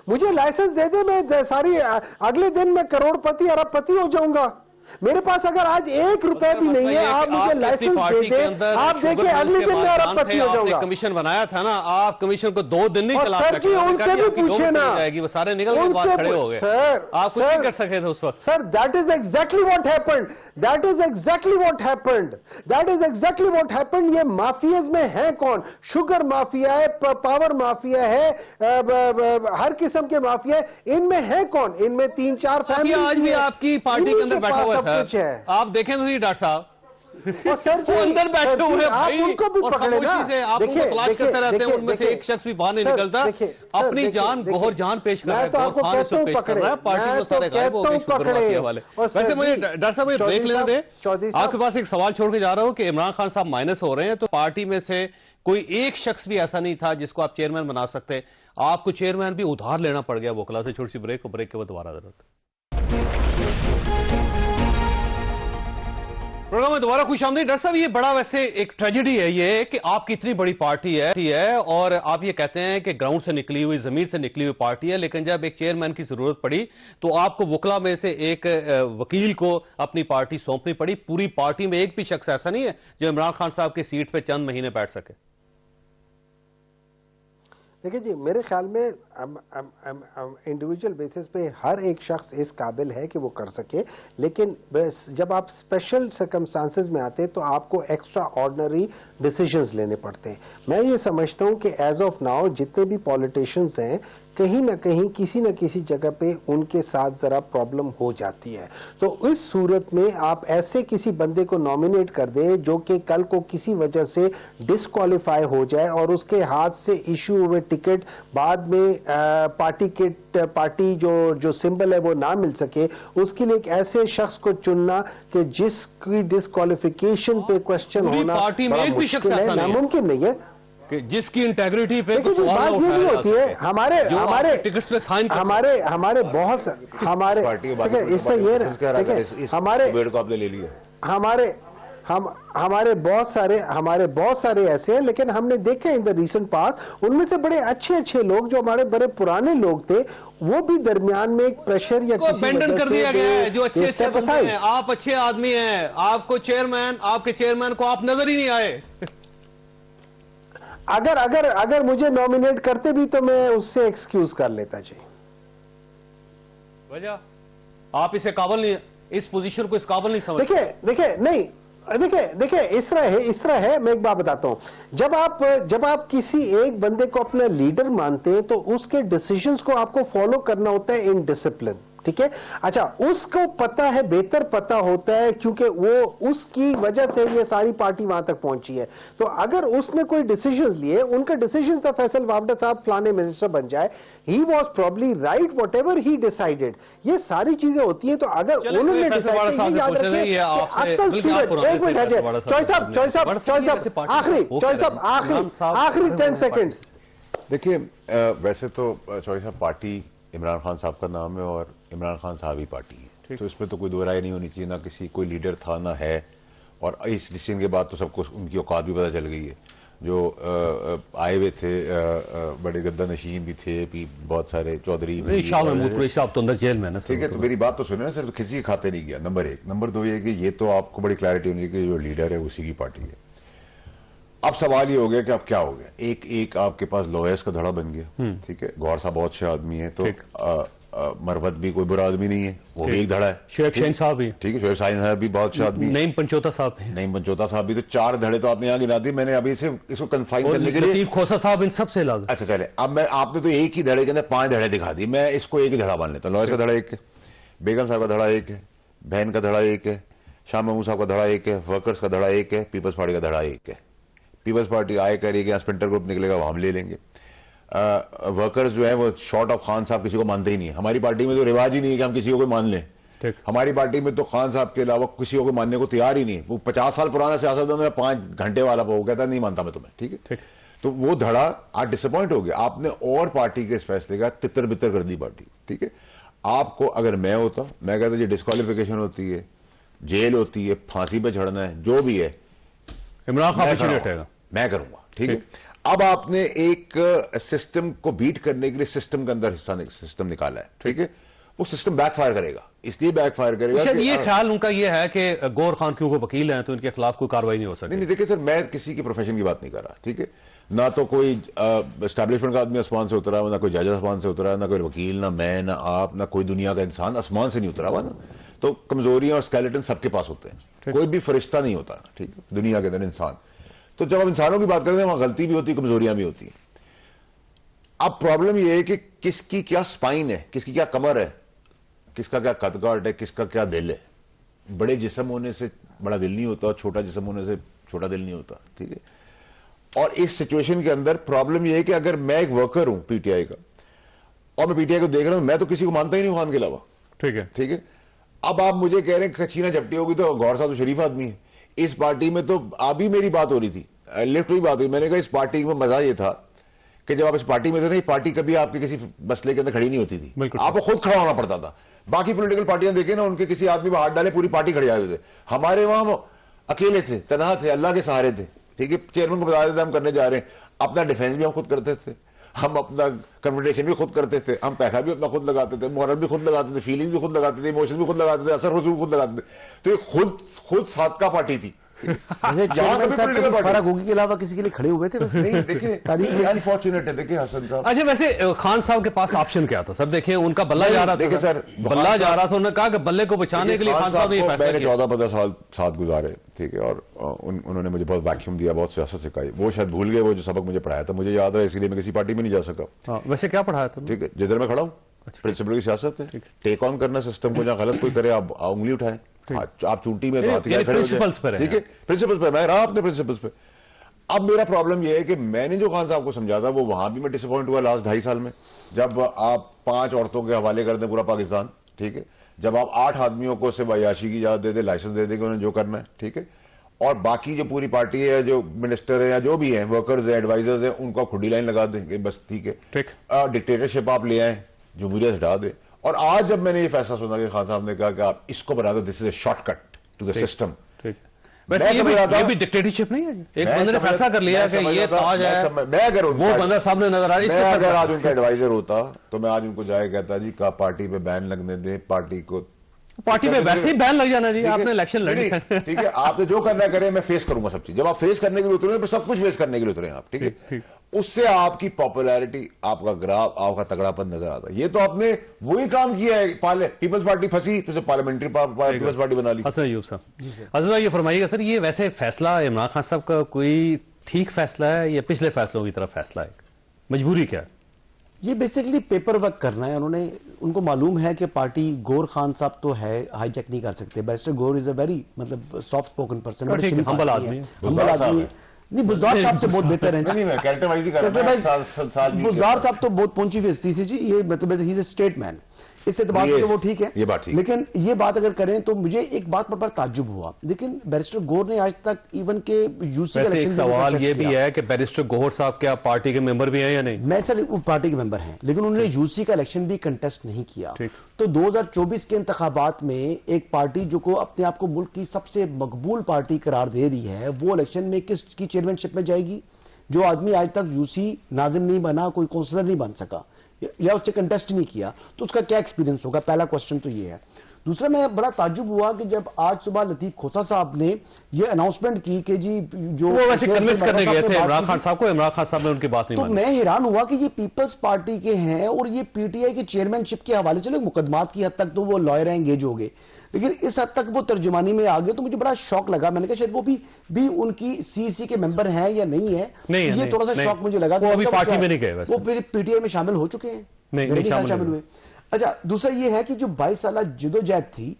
Speaker 8: मुझे लाइसेंस दे दे, मैं सारी अगले दिन मैं करोड़पति अरबपति हो जाऊंगा। मेरे पास अगर आज 1 रुपए भी नहीं है, आप मुझे लाइसेंस दे दे, आप देखिए अगले दिन मैं अरबपति हो जाऊंगा।
Speaker 4: कमीशन बनाया था ना, आप कमीशन को 2 दिन नहीं चला सके,
Speaker 8: उनसे भी पूछे ना,
Speaker 4: वो सारे निकल के बाहर खड़े हो गए, आप कुछ नहीं कर सके थे उस वक्त।
Speaker 8: Sir that is exactly what happened, that is exactly what happened, that is exactly what happened. ये माफियाज में है कौन? शुगर माफिया है, पावर माफिया है, हर किस्म के माफिया है, इनमें है कौन? इनमें 3-4 फैमिली
Speaker 4: आज भी आपकी पार्टी के अंदर बैठा हुआ है। आप देखें तो डॉक्टर साहब वो अंदर बैठे हुए भाई, और खामोशी से आप उनको तलाश करते रहते हैं, उनमें से एक शख्स भी बाहर नहीं निकलता, अपनी जान गोहर जान पेश कर रहा है, गौहर खान उसे पेश कर रहा है, पार्टी में सारे गायब हो गए शुगर माफिया वाले। वैसे मुझे डॉक्टर साहब मुझे ब्रेक लेने दें, आपके पास एक सवाल छोड़ के जा रहा हूं कि इमरान खान साहब माइनस हो रहे हैं, तो पार्टी में से कोई एक शख्स भी ऐसा नहीं था जिसको आप चेयरमैन बना सकते, आपको चेयरमैन भी उधार लेना पड़ गया वकला से। छोटी सी ब्रेक के बाद दोबारा जरूरत। प्रोग्राम में दोबारा खुश आमदीद। डॉक्टर साहब ये बड़ा वैसे एक ट्रेजेडी है ये कि आपकी इतनी बड़ी पार्टी है और आप ये कहते हैं कि ग्राउंड से निकली हुई, जमीर से निकली हुई पार्टी है, लेकिन जब एक चेयरमैन की जरूरत पड़ी तो आपको वकला में से एक वकील को अपनी पार्टी सौंपनी पड़ी। पूरी पार्टी में एक भी शख्स ऐसा नहीं है जो इमरान खान साहब की सीट पे चंद महीने बैठ सके।
Speaker 8: देखिए जी, मेरे ख्याल में इंडिविजुअल बेसिस पे हर एक शख्स इस काबिल है कि वो कर सके, लेकिन जब आप स्पेशल सर्कमस्टांसेस में आते हैं तो आपको एक्स्ट्रा ऑर्डिनरी डिसीजंस लेने पड़ते हैं। मैं ये समझता हूँ कि एज ऑफ नाउ जितने भी पॉलिटिशियंस हैं, कहीं ना कहीं किसी न किसी जगह पे उनके साथ जरा प्रॉब्लम हो जाती है, तो इस सूरत में आप ऐसे किसी बंदे को नॉमिनेट कर दें जो कि कल को किसी वजह से डिस्क्वालीफाई हो जाए और उसके हाथ से इशू हुए टिकट बाद में पार्टी जो सिंबल है वो ना मिल सके, उसके लिए एक ऐसे शख्स को चुनना कि जिसकी डिस्क्वालिफिकेशन पे क्वेश्चन होना नामुमकिन नहीं है,
Speaker 4: जिसकी इंटेग्रिटी पे
Speaker 8: तो सवाल होती है। हमारे टिकट्स पे साइन हमारे बहुत हमारे हमारे बहुत सारे ऐसे हैं, लेकिन हमने देखे इन द रीसेंट पास्ट उनमें से बड़े अच्छे लोग जो हमारे बड़े पुराने लोग थे वो भी दरमियान में एक प्रेशर या
Speaker 4: अबैंडन कर दिया गया है। जो अच्छे बंदे हैं, आप अच्छे आदमी हैं, आपको आपके चेयरमैन को आप नजर ही नहीं आए।
Speaker 8: अगर मुझे नॉमिनेट करते भी तो मैं उससे एक्सक्यूज कर लेता जी।
Speaker 4: वजह आप इसे काबिल नहीं, इस पोजीशन को इस काबिल नहीं समझ।
Speaker 8: देखिए इस तरह है, मैं एक बात बताता हूं। जब आप किसी एक बंदे को अपना लीडर मानते हैं तो उसके डिसीजंस को आपको फॉलो करना होता है इन डिसिप्लिन, ठीक है। अच्छा, उसको पता है, बेहतर पता होता है, क्योंकि वो उसकी वजह से ये सारी पार्टी वहां तक पहुंची है। तो अगर उसने कोई डिसीजन लिए, उनका डिसीजन था फैसल वावडा साहब फलाने मिनिस्टर बन जाए, he was probably right what ever he decided, ये सारी चीजें होती हैं। तो अगर उन्होंने आखिरी 10 सेकेंड।
Speaker 6: देखिए, वैसे तो चौधरी साहब पार्टी इमरान खान साहब का नाम है और इमरान खान साहब ही पार्टी है, तो इसमें तो कोई दो राय नहीं होनी चाहिए, ना किसी कोई लीडर था ना है। और इस डिसीजन के बाद तो सबको उनकी औकात भी पता चल गई है। जो आए हुए थे बड़े गद्दा नशीन भी थे, बहुत सारे चौधरी, ठीक है। तो मेरी बात तो सुने ना सर, तो किसी के खाते नहीं गया, नंबर 1। नंबर 2 ये कि ये तो आपको बड़ी क्लैरिटी होनी चाहिए कि जो लीडर है उसी की पार्टी है। अब सवाल ये हो गया कि अब क्या हो गया, एक आपके पास लॉयर्स का धड़ा बन गया, ठीक है। गौहर साहब बहुत अच्छे आदमी है, तो मरवत भी कोई बुरा आदमी नहीं है, वो भी एक धड़ा है।
Speaker 4: शोएब शाहीन साहब भी,
Speaker 6: ठीक है, शोएब शाहीन साहब भी बहुत अच्छे आदमी है।
Speaker 4: नईम पंचोता साहब भी, तो 4 धड़े तो आपने यहाँ गिना दिए। मैंने अभी से इसको कन्फाइन करने के लिए लतीफ खोसा साहब इन सबसे अलग।
Speaker 6: अच्छा चले, अब आपने तो एक ही धड़े के अंदर 5 धड़े दिखा दी, मैं इसको एक ही धड़ा मान लेता हूँ। लॉयर्स का धड़ा एक है, बेगम साहब का धड़ा एक है, बहन का धड़ा एक है, शाह महमूद साहब का धड़ा एक है, वर्कर्स का धड़ा एक है, पीपल्स पार्टी का धड़ा एक है। पीपल्स पार्टी आए करेगी, स्पिंटर ग्रुप निकलेगा, वो हम ले लेंगे। वर्कर्स जो है वो शॉर्ट ऑफ खान साहब किसी को मानते ही नहीं है। हमारी पार्टी में तो रिवाज ही नहीं है कि हम किसी को मान लें। हमारी पार्टी में तो खान साहब के अलावा किसी को मानने को तैयार ही नहीं है। वो 50 साल पुराना सियासतदान है, 5 घंटे वाला वो कहता नहीं मानता मैं तुम्हें, ठीक है। तो वो धड़ा आज डिसअपॉइंट हो गया। आपने और पार्टी के इस फैसले का तितर बितर कर दी पार्टी, ठीक है। आपको अगर मैं होता, मैं कहता जी डिस्क्वालिफिकेशन होती है, जेल होती है, फांसी पे चढ़ना है, जो भी है
Speaker 4: इमरान खान मैं करूंगा,
Speaker 6: ठीक है। अब आपने एक सिस्टम को बीट करने के लिए सिस्टम के अंदर सिस्टम निकाला है, ठीक है, वो सिस्टम बैकफायर करेगा, इसलिए बैकफायर करेगा।
Speaker 4: शायद ये ख्याल उनका ये है कि गौहर खान क्योंकि वकील हैं तो इनके खिलाफ कोई कार्रवाई नहीं हो सकती।
Speaker 6: नहीं देखिए सर, मैं किसी की प्रोफेशन की बात नहीं कर रहा, ठीक है, ना तो कोई एस्टैब्लिशमेंट का आदमी आसमान से उतरा हुआ, ना कोई जज आसमान से उतरा, ना कोई वकील, ना मैं, ना आप, ना कोई दुनिया का इंसान आसमान से नहीं उतरा हुआ ना। तो कमजोरियां और स्केलेटन सबके पास होते हैं, कोई भी फरिश्ता नहीं होता, ठीक है, दुनिया के अंदर इंसान। तो जब हम इंसानों की बात करते हैं वहां गलती भी होती है, कमजोरियां भी होती हैं। अब प्रॉब्लम यह है कि किसकी क्या स्पाइन है, किसकी क्या कमर है, किसका क्या कदकाठ है, किसका क्या दिल है। बड़े जिस्म होने से बड़ा दिल नहीं होता, छोटा जिस्म होने से छोटा दिल नहीं होता, ठीक है। और इस सिचुएशन के अंदर प्रॉब्लम यह है कि अगर मैं एक वर्कर हूं पीटीआई का और मैं पीटीआई को देख रहा हूं, मैं तो किसी को मानता ही नहीं खान के अलावा,
Speaker 4: ठीक है, ठीक है।
Speaker 6: अब आप मुझे कह रहे हैं छीना झपटी होगी तो गौहर साहब तो शरीफ आदमी है। इस पार्टी में तो अभी मेरी बात हो रही थी, लेफ्ट हुई बात हुई, मैंने कहा इस पार्टी में मजा ये था कि जब आप इस पार्टी में थे ना, पार्टी कभी आपके किसी मसले के अंदर खड़ी नहीं होती थी, आपको खुद खड़ा होना पड़ता था। बाकी पॉलिटिकल पार्टियां देखे ना, उनके किसी आदमी पर हाथ डाले पूरी पार्टी खड़े आए थे। हमारे वहां अकेले थे, तनहा थे, अल्लाह के सहारे थे, ठीक है। चेयरमैन को बता देते हम करने जा रहे हैं, अपना डिफेंस भी हम खुद करते थे, हम अपना कन्वर्टेशन भी खुद करते थे, हम पैसा भी अपना खुद लगाते थे, मोरल भी खुद लगाते थे, फीलिंग भी खुद लगाते थे, इमोशन भी खुद लगाते थे, असर हुजूर खुद लगाते थे। तो ये खुद सादका पार्टी थी।
Speaker 7: फर्क होगी के अलावा किसी के लिए खड़े हुए थे बस।
Speaker 6: नहीं देखिए अनफॉर्चुनेट है, देखिए हसन साहब।
Speaker 4: अच्छा वैसे खान साहब के पास ऑप्शन क्या था सर? देखिए उनका बल्ला जा रहा था, देखिए सर बल्ला जा रहा था, उन्होंने कहा कि बल्ले को बचाने के लिए खान साहब ने फैसला किया।
Speaker 6: 14-15 साल साथ गुजारे, ठीक है, और उन्होंने मुझे बहुत वैक्यूम दिया, बहुत सियासत सिखाई। वो शायद भूल गए वो जो सबक मुझे पढ़ाया था, मुझे याद रहा, इसलिए मैं किसी पार्टी में नहीं जा सका।
Speaker 4: वैसे क्या पढ़ाया था?
Speaker 6: ठीक है, जिधर मैं खड़ा हूँ प्रिंसिपल की सियासत है, टेक ऑन करना सिस्टम को, जहाँ गलत कोई करे आप उंगली उठाएं, आप चूंटी में तो
Speaker 4: प्रिंसिपल्स पर,
Speaker 6: ठीक है, प्रिंसिपल्स पर मैं रहा अपने प्रिंसिपल्स पे। अब मेरा प्रॉब्लम यह है कि मैंने जो खान साहब को समझा था वो वहां भी मैं डिसअपॉइंट हुआ लास्ट 2.5 साल में, जब आप 5 औरतों के हवाले कर दें पूरा पाकिस्तान, ठीक है, जब आप 8 आदमियों को सिर्फ अय्याशी की इजाजत दे दे, लाइसेंस दे देंगे उन्हें जो करना है, ठीक है, और बाकी जो पूरी पार्टी है, जो मिनिस्टर है या जो भी है, वर्कर्स है, एडवाइजर्स है, उनको खुदी लाइन लगा देंगे बस, ठीक है। डिक्टेटरशिप आप ले आए, जमहूरियत हटा दे। और आज जब मैंने ये फैसला सुना कि खान साहब ने कहा कि आप इसको बना दो, this is a shortcut to the system,
Speaker 4: वैसे ये भी डिक्टेटरशिप नहीं है, एक बंदे ने फैसला कर लिया कि ये ताज है,
Speaker 6: मैं अगर
Speaker 4: वो बंदा सामने नजर आ रहा है,
Speaker 6: अगर आज उनका एडवाइजर होता तो मैं आज उनको जाए कहता जी का पार्टी पे बैन लगने दे, पार्टी
Speaker 4: में वैसे ही बैन लग जाना जी, आपने इलेक्शन लड़ी,
Speaker 6: ठीक है, आपने जो करना करे मैं फेस करूंगा सब चीज। जब आप फेस करने के लिए उतरे, सब कुछ फेस करने के लिए उतरे आप, ठीक है, उससे आपकी पॉपुलैरिटी, आपका ग्राफ, आपका तगड़ापन नजर आता है। ये तो आपने वही काम किया है, पीपल्स पार्टी फंसी तो पार्लियामेंट्री पीपल्स पार्टी बना ली।
Speaker 4: हसन अय्यूब साहब ये फरमाइएगा सर, ये वैसे फैसला इमरान खान साहब का कोई ठीक फैसला है या पिछले फैसलों की तरह फैसला है? मजबूरी क्या है?
Speaker 7: ये बेसिकली पेपर वर्क करना है। उनको मालूम है कि पार्टी, गौहर खान साहब तो है, हाईजैक नहीं कर सकते। Barrister Gauhar is a very मतलब सॉफ्ट स्पोकन पर्सन,
Speaker 4: हम्बल आदमी
Speaker 7: नहीं, बुजदार साहब से बहुत बेहतर है। बुजदार साहब तो बहुत पहुंची हुई हस्ती थी जी, ये मतलब ही इज अ स्टेटमैन, इस एतबार से तो वो ठीक है,
Speaker 6: ये बात ठीक।
Speaker 7: लेकिन ये बात अगर करें तो मुझे एक बात पर बड़ा ताज्जुब हुआ। लेकिन बैरिस्टर गौहर ने आज तक इवन के यूसी
Speaker 4: का इलेक्शन, सवाल ये भी है कि बैरिस्टर गौहर साहब क्या पार्टी के मेंबर भी हैं या नहीं?
Speaker 7: मैं सर वो पार्टी के मेंबर हैं, लेकिन उन्होंने यूसी का इलेक्शन भी कंटेस्ट नहीं किया। तो 2024 के इंतखाबात में एक पार्टी जो को अपने आप को मुल्क की सबसे मकबूल पार्टी करार दे रही है, वो इलेक्शन में किसकी चेयरमैनशिप में जाएगी? जो आदमी आज तक यूसी नाजिम नहीं बना, कोई काउंसलर नहीं बन सका या उससे कंटेस्ट नहीं किया, तो उसका क्या एक्सपीरियंस होगा? पहला क्वेश्चन तो ये है। दूसरा, मैं बड़ा ताज्जुब हुआ कि जब आज सुबह लतीफ खोसा साहब ने ये अनाउंसमेंट की कि जी जो
Speaker 4: वो वैसे कन्विंस करने गए थे इमरान खान साहब को, इमरान खान साहब ने उनकी बात नहीं
Speaker 7: मानी। तो मैं हैरान हुआ कि ये पीपल्स पार्टी के हैं और ये पीटीआई की चेयरमैनशिप के हवाले से मुकदमात की हद तक तो वो लॉयर एंगेज हो गए, लेकिन इस हद तक वो तर्जुमानी में आ गए, तो मुझे बड़ा शौक लगा। मैंने कहा शायद वो भी उनकी सीसी के मेंबर हैं या नहीं है, ये थोड़ा सा शौक मुझे लगा।
Speaker 4: वो अभी पार्टी में नहीं गए,
Speaker 7: वो पीटीआई में शामिल हो चुके हैं, नहीं शामिल हुए। अच्छा, दूसरा ये है कि जो 22 साल जिदोजहद थी,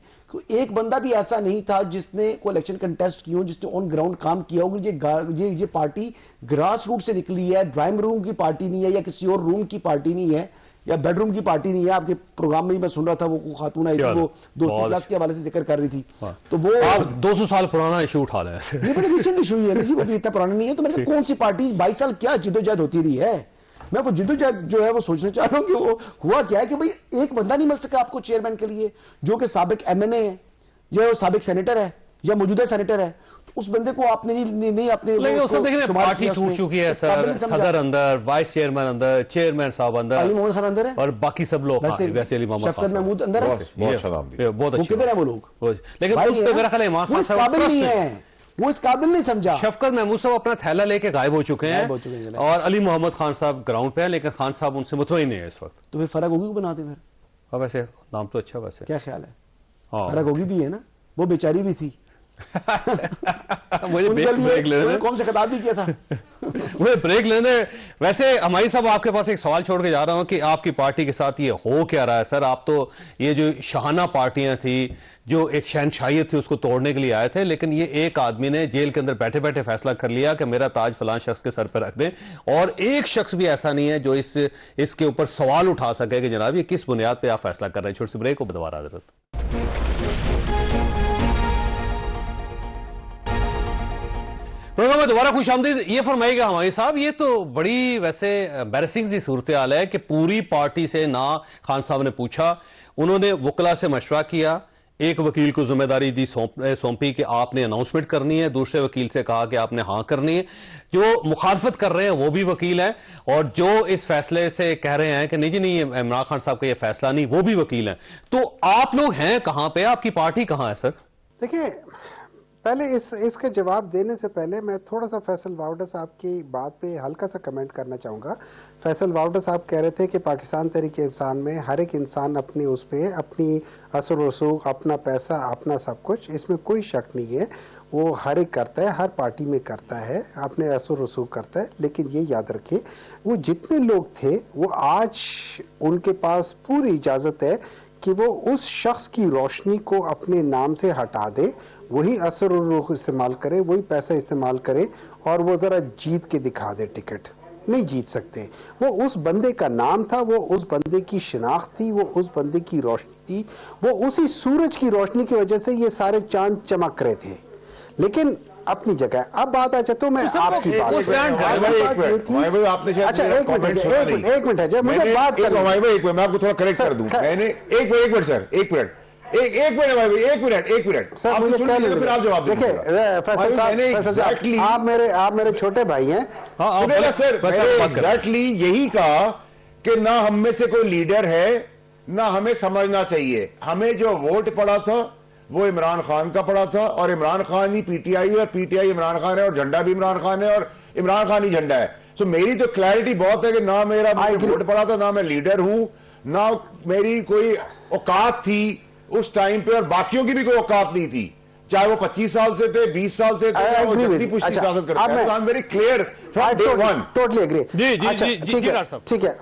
Speaker 7: एक बंदा भी ऐसा नहीं था जिसने कोई इलेक्शन कंटेस्ट किया हो, जिसने ऑन ग्राउंड काम किया हो। ये पार्टी ग्रास रूट से निकली है, ड्राइंग रूम की पार्टी नहीं है या किसी और रूम की पार्टी नहीं है या बेडरूम की पार्टी नहीं है। आपके प्रोग्राम में ही मैं सुन रहा था, वो खातून आई थी, वो दोस्ती क्लास के हवाले से जिक्र कर रही थी, तो वो
Speaker 4: आप 200 साल पुराना इशू उठा रहे हैं।
Speaker 7: ये बड़ा रिसेंट इशू है जी, वो भी इतना पुराना नहीं है। तो मैंने कौन सी पार्टी 22 साल क्या जिदोजहद होती रही है? मैं वो जिदोजहद जो है वो सोचना चाह रहा हूँ कि वो हुआ क्या है कि भाई एक बंदा नहीं मिल सका आपको चेयरमैन के लिए, जो कि साबिक एमएनए है या साबिक सेनेटर है या मौजूदा सेनेटर है, उस बंदे को आपने नहीं अपने
Speaker 4: पार्टी टूट चुकी है सर, सदर अंदर, वाइस चेयरमैन अंदर, चेयरमैन साहब अंदर,
Speaker 7: अली मोहम्मद खान अंदर है
Speaker 4: और बाकी सब लोग वैसे अली मोहम्मद
Speaker 7: शफकत महमूद अंदर है,
Speaker 6: बहुत
Speaker 7: अच्छे किधर है वो लोग,
Speaker 4: लेकिन मेरा ख्याल है इमरान खान साहब
Speaker 7: नहीं है, वो इस काबिल नहीं समझा।
Speaker 4: शफकत महमूद साहब अपना थैला लेके गायब हो चुके हैं और अली मोहम्मद खान साहब ग्राउंड पे है, लेकिन खान साहब उनसे मुतमईन नहीं है इस वक्त।
Speaker 7: तो फिर फर्क होगी बनाते फिर?
Speaker 4: हाँ वैसे नाम तो अच्छा, वैसे
Speaker 7: क्या ख्याल है? फर्क होगी भी है ना, वो बेचारी भी थी
Speaker 4: मुझे ब्रेक लेने
Speaker 7: कौन से खिताब भी किया था
Speaker 4: मुझे ब्रेक लेने। वैसे हमारी साहब आपके पास एक सवाल छोड़ के जा रहा हूं कि आपकी पार्टी के साथ ये हो क्या रहा है सर? आप तो ये जो शाहाना पार्टियां थी, जो एक शहनशाहियत थी, उसको तोड़ने के लिए आए थे, लेकिन ये एक आदमी ने जेल के अंदर बैठे बैठे फैसला कर लिया कि मेरा ताज फलां शख्स के सर पर रख दें, और एक शख्स भी ऐसा नहीं है जो इसके ऊपर सवाल उठा सके कि जनाब ये किस बुनियाद पर आप फैसला कर रहे हैं। छोटी सी ब्रेक को दोबारा हजरत। प्रोग्राम में दोबारा खुशामदीद। ये फरमाइएगा हमारे साहब, ये तो बड़ी वैसे एम्बैरेसिंग सी सूरत हाल है कि पूरी पार्टी से ना खान साहब ने पूछा, उन्होंने वकला से मशवरा किया, एक वकील को जिम्मेदारी दी सौंपी कि आपने अनाउंसमेंट करनी है, दूसरे वकील से कहा कि आपने हाँ करनी है, जो मुखालफत कर रहे हैं वो भी वकील हैं, और जो इस फैसले से कह रहे हैं कि नहीं जी नहीं इमरान खान साहब का ये फैसला नहीं, वो भी वकील हैं। तो आप लोग हैं कहां पे, आपकी पार्टी कहां है सर?
Speaker 8: देखिए, पहले इसका जवाब देने से पहले मैं थोड़ा सा फैसल वाउडा साहब की बात पे हल्का सा कमेंट करना चाहूँगा। फैसल वाउडा साहब कह रहे थे कि पाकिस्तान तहरीक इंसान में हर एक इंसान अपनी उस पे अपनी असर रसूख, अपना पैसा, अपना सब कुछ, इसमें कोई शक नहीं है, वो हर एक करता है, हर पार्टी में करता है, अपने असर रसूख करता है। लेकिन ये याद रखिए, वो जितने लोग थे वो आज उनके पास पूरी इजाज़त है कि वो उस शख्स की रोशनी को अपने नाम से हटा दे, वही असर और रुख इस्तेमाल करे, वही पैसा इस्तेमाल करे, और वो जरा जीत के दिखा दे टिकट। नहीं जीत सकते। वो उस बंदे का नाम था, वो उस बंदे की शिनाख्त थी, वो उस बंदे की रोशनी थी, वो उसी सूरज की रोशनी की वजह से ये सारे चांद चमक रहे थे। लेकिन अपनी जगह अब बात आ जाता हूँ मैं आपकी बात, एक मिनट है जब मुझे बात
Speaker 6: मैं आपको थोड़ा करेक्ट कर दूं। मैंने एक मिनट सर, एक मिनट सर, मुझे फिर आप जवाब देखिए। आप मेरे छोटे भाई हैं। सर एग्जैक्टली यही कहा कि ना हम में से कोई लीडर है, ना हमें समझना चाहिए। हमें जो वोट पड़ा था वो इमरान खान का पड़ा था, और इमरान खान ही पीटीआई है, और पीटीआई इमरान खान है, और झंडा भी इमरान खान है, और इमरान खान ही झंडा है। तो मेरी तो क्लैरिटी बहुत है कि ना मेरा वोट पड़ा था, ना मैं लीडर हूं, ना मेरी कोई औकात थी उस टाइम पे, और बाकियों की भी कोई औकात नहीं थी, चाहे वो 25 साल से थे, 20 साल से थे, वो जल्दी पुष्टि शासन करते हैं। I am very clear from day one.
Speaker 8: Totally agree. ठीक है।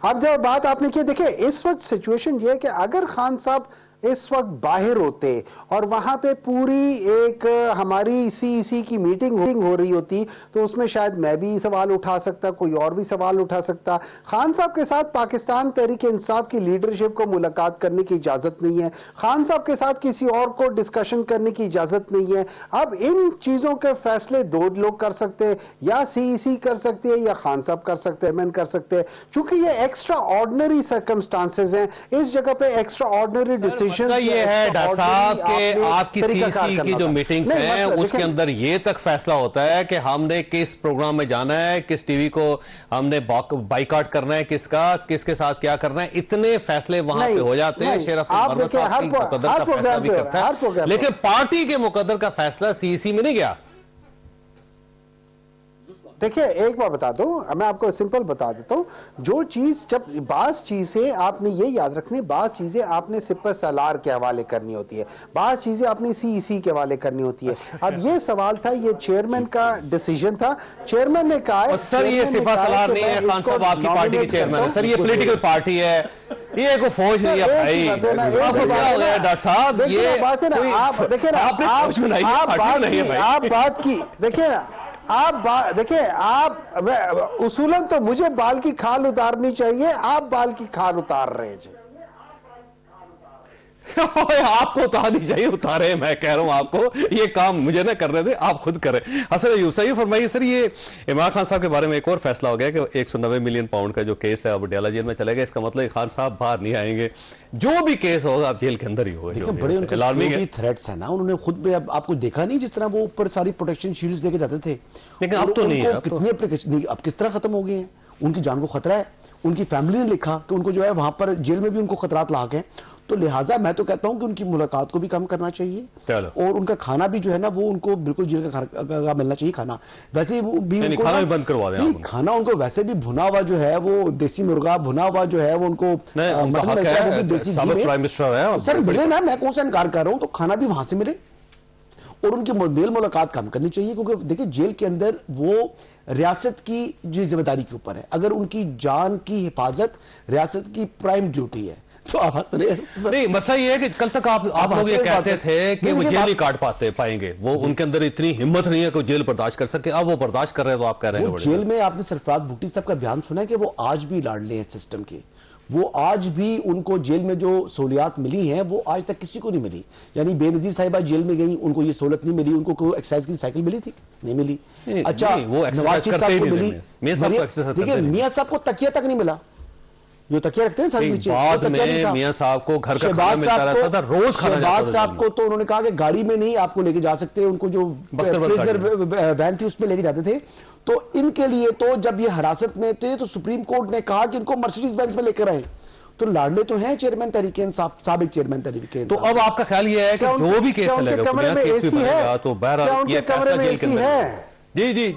Speaker 8: अब जो बात आपने की, देखिए इस वक्त सिचुएशन ये है कि अगर खान साहब इस वक्त बाहर होते और वहां पे पूरी एक हमारी सीईसी की मीटिंग हो रही होती, तो उसमें शायद मैं भी सवाल उठा सकता, कोई और भी सवाल उठा सकता। खान साहब के साथ पाकिस्तान तहरीक इंसाफ की लीडरशिप को मुलाकात करने की इजाजत नहीं है, खान साहब के साथ किसी और को डिस्कशन करने की इजाजत नहीं है। अब इन चीजों के फैसले दो लोग कर सकते हैं, या सीईसी कर सकते हैं, या खान साहब कर सकते हैं, कर सकते हैं। चूंकि ये एक्स्ट्रा ऑर्डिनरी सर्कमस्टांसेस हैं, इस जगह पे एक्स्ट्रा ऑर्डिनरी डिसीजन
Speaker 4: ये है डॉक्टर साहब के आपकी सीईसी की जो मीटिंग्स हैं उसके अंदर ये तक फैसला होता है कि हमने किस प्रोग्राम में जाना है, किस टीवी को हमने बाइकआउट करना है, किसके साथ क्या करना है, इतने फैसले वहां पे हो जाते हैं। शेर अफजल साहब की मुकद्दर का फैसला भी करता है, लेकिन पार्टी के मुकद्दर का फैसला सीईसी में नहीं गया।
Speaker 8: देखिए एक बार बता दूं, मैं आपको सिंपल बता देता हूं, जो चीज जब बाज चीजें आपने ये याद रखनी, बाज चीजें आपने सिपर सलार के हवाले करनी होती है, बाज चीजें अपनी सीईसी के हवाले करनी होती है। अब ये सवाल था, ये चेयरमैन का डिसीजन था, चेयरमैन ने कहा
Speaker 4: सर ये सिपा सलार नहीं है, खान साहब आपकी पार्टी के चेयरमैन है सर, ये पॉलिटिकल पार्टी है, ये कोई फौज नहीं है भाई। आपको क्या हो गया डॉक्टर साहब, ये बात है ना, आप देखिए ना, आप बात की देखिए ना, देखिए आप उसूलन तो मुझे बाल की खाल उतारनी चाहिए, आप बाल की खाल उतार रहे हैं। आपको उतारनी चाहिए, उतारे, मैं कह रहा हूं आपको ये काम मुझे ना कर रहे थे, आप खुद करें। असल यूसुफ ये फरमाइए सर, ये इमरान खान साहब के बारे में एक और फैसला हो गया कि 190 मिलियन पाउंड का जो केस है अब पटियाला जेल में चलेगा। इसका मतलब खान साहब बाहर नहीं आएंगे, जो भी केस होगा आप जेल के अंदर ही होगा।
Speaker 7: बड़े उनके थ्रेट्स है ना, उन्होंने खुद भी अब आपको देखा नहीं जिस तरह वो ऊपर सारी प्रोटेक्शन शील्ड्स लेके जाते थे,
Speaker 4: लेकिन अब तो नहीं है,
Speaker 7: कितनी एप्लीकेशन अब किस तरह खत्म हो गए हैं, उनकी जान को खतरा है। उनकी फैमिली ने लिखा कि उनको जो है वहां पर जेल में भी उनको खतरात लाक हैं, तो लिहाजा मैं तो कहता हूं कि उनकी मुलाकात को भी कम करना चाहिए और उनका खाना भी जो है ना वो उनको बिल्कुल जेल का मिलना चाहिए खाना। वैसे भी
Speaker 4: खाना भी बंद करवा दें,
Speaker 7: खाना उनको वैसे भी भुना हुआ जो है वो देसी मुर्गा भुना हुआ जो है वो उनको सर मिले ना, मैं कौन सा इनकार कर रहा हूं, तो खाना भी वहां से मिले और उनकी मेल मुलाकात कम करनी चाहिए, क्योंकि देखिए जेल के अंदर वो रियासत की जो जिम्मेदारी के ऊपर है। अगर उनकी जान की हिफाजत रियासत की प्राइम ड्यूटी है तो आप हंस रहे हैं।
Speaker 4: नहीं, मसला ये है कि कल तक आप लोग ये कहते थे कि वो जेल नहीं काट पाएंगे, वो उनके अंदर इतनी हिम्मत नहीं है कि जेल बर्दाश्त कर सके, अब वो बर्दाश्त कर रहे हैं, तो आप कह रहे हैं
Speaker 7: जेल में आपने सरफराज भुट्टी साहब का बयान सुना है कि वो आज भी लाडले हैं सिस्टम के, वो आज भी उनको जेल में जो सहूलियात मिली हैं वो आज तक किसी को नहीं मिली। यानी बेनजीर साहिबा जेल में गई, उनको ये सहूलत नहीं मिली, उनको कोई एक्सरसाइज की साइकिल मिली थी, नहीं मिली। अच्छा, नवाज शरीफ साहब को मिली, देखिए मियां साहब को तकिया तक नहीं मिला, जो तकिया रखते हैं सर नीचे,
Speaker 4: बाद में मियां साहब को घर का खाना मिलता रहता था, रोज खाना जाता था।
Speaker 7: शहबाज साहब को तो उन्होंने कहा कि गाड़ी में नहीं आपको लेके जा सकते, उनको जो वैन थी उसमें लेके जाते थे। तो इनके लिए तो जब ये हिरासत में थे तो सुप्रीम कोर्ट ने कहा कि इनको मर्सिडीज बेंज में लेकर आए, तो लाडले तो हैं चेयरमैन तहरीक इंसाफ, साबिक चेयरमैन तहरीक इंसाफ।
Speaker 4: तो अब आपका ख्याल ये है कि जो भी केस चलेगा, केस भी बनेगा, तो बहरहाल ये फैसला जेल के अंदर है। जी जी,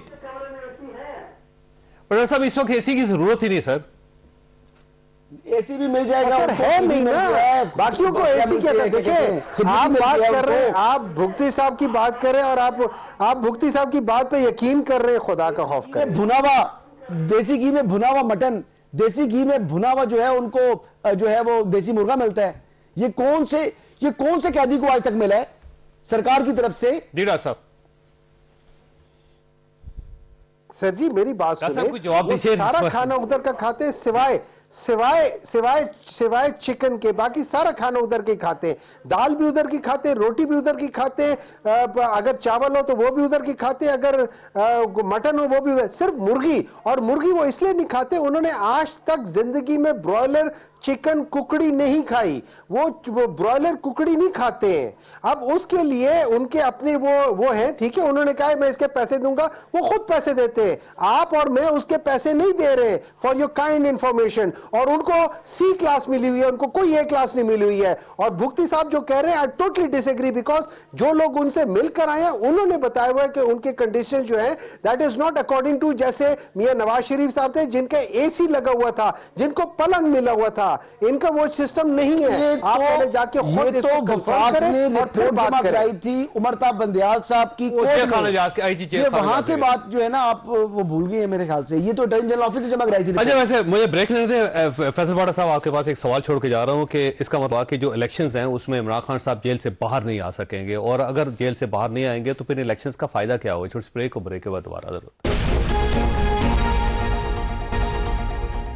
Speaker 4: पर साहब इस वक्त एसी की जरूरत ही नहीं सर,
Speaker 7: एसी भी मिल जाएगा,
Speaker 8: है नहीं ना, बाकियों को एसी क्या देखें। आप बात कर रहे हैं, आप भुगती साहब की बात कर रहे हैं और आप भुगती साहब की बात पे यकीन कर रहे हैं, खुदा का खौफ कर।
Speaker 7: भुनावा देसी घी में भुना हुआ मटन, देसी घी में भुना हुआ जो है उनको जो है वो देसी मुर्गा मिलता है। ये कौन से कैदी को आज तक मिला है सरकार की तरफ से?
Speaker 4: डीडा साहब,
Speaker 8: सर जी मेरी बात सुनिए, सारा खाना उधर का खाते हैं, सिवाय चिकन के, बाकी सारा खाना उधर के खाते हैं, दाल भी उधर की खाते हैं, रोटी भी उधर की खाते हैं, अगर चावल हो तो वो भी उधर की खाते हैं, अगर मटन हो वो भी उधर, सिर्फ मुर्गी, और मुर्गी वो इसलिए नहीं खाते, उन्होंने आज तक जिंदगी में ब्रॉयलर चिकन कुकड़ी नहीं खाई, वो ब्रॉयलर कुकड़ी नहीं खाते हैं। अब उसके लिए उनके अपने वो हैं, ठीक है, उन्होंने कहा मैं इसके पैसे दूंगा, वो खुद पैसे देते हैं, आप और मैं उसके पैसे नहीं दे रहे, फॉर योर काइंड इंफॉर्मेशन, और उनको सी क्लास मिली हुई है, उनको कोई ए क्लास नहीं मिली हुई है। और भुगती साहब जो कह रहे हैं आई टोटली डिसएग्री, बिकॉज जो लोग उनसे मिलकर आए हैं उन्होंने बताया हुआ है कि उनके कंडीशन जो है that is not according to, जैसे मियां नवाज शरीफ साहब थे जिनका एसी लगा हुआ था, जिनको पलंग मिला हुआ था, इनका वो सिस्टम नहीं है। आप पहले जाके खुद इसको कंफर्म करें और फिर बात कराई
Speaker 7: थी उमरता बंदियाल साहब की, वहां से बात जो है ना आप वो भूल गए मेरे ख्याल से, ये तो अटॉर्नी जनरल ऑफिस से जमा कराई थी।
Speaker 4: अच्छा, वैसे मुझे ब्रेक लेने थे, फैसल वाडा साहब आपके पास एक सवाल छोड़ के जा रहा हूं कि इसका मतलब कि जो इलेक्शंस हैं उसमें इमरान खान साहब जेल से बाहर नहीं आ सकेंगे, और अगर जेल से बाहर नहीं आएंगे तो फिर इलेक्शंस का फायदा क्या होगा? छोटी ब्रेक के बाद दोबारा जरूर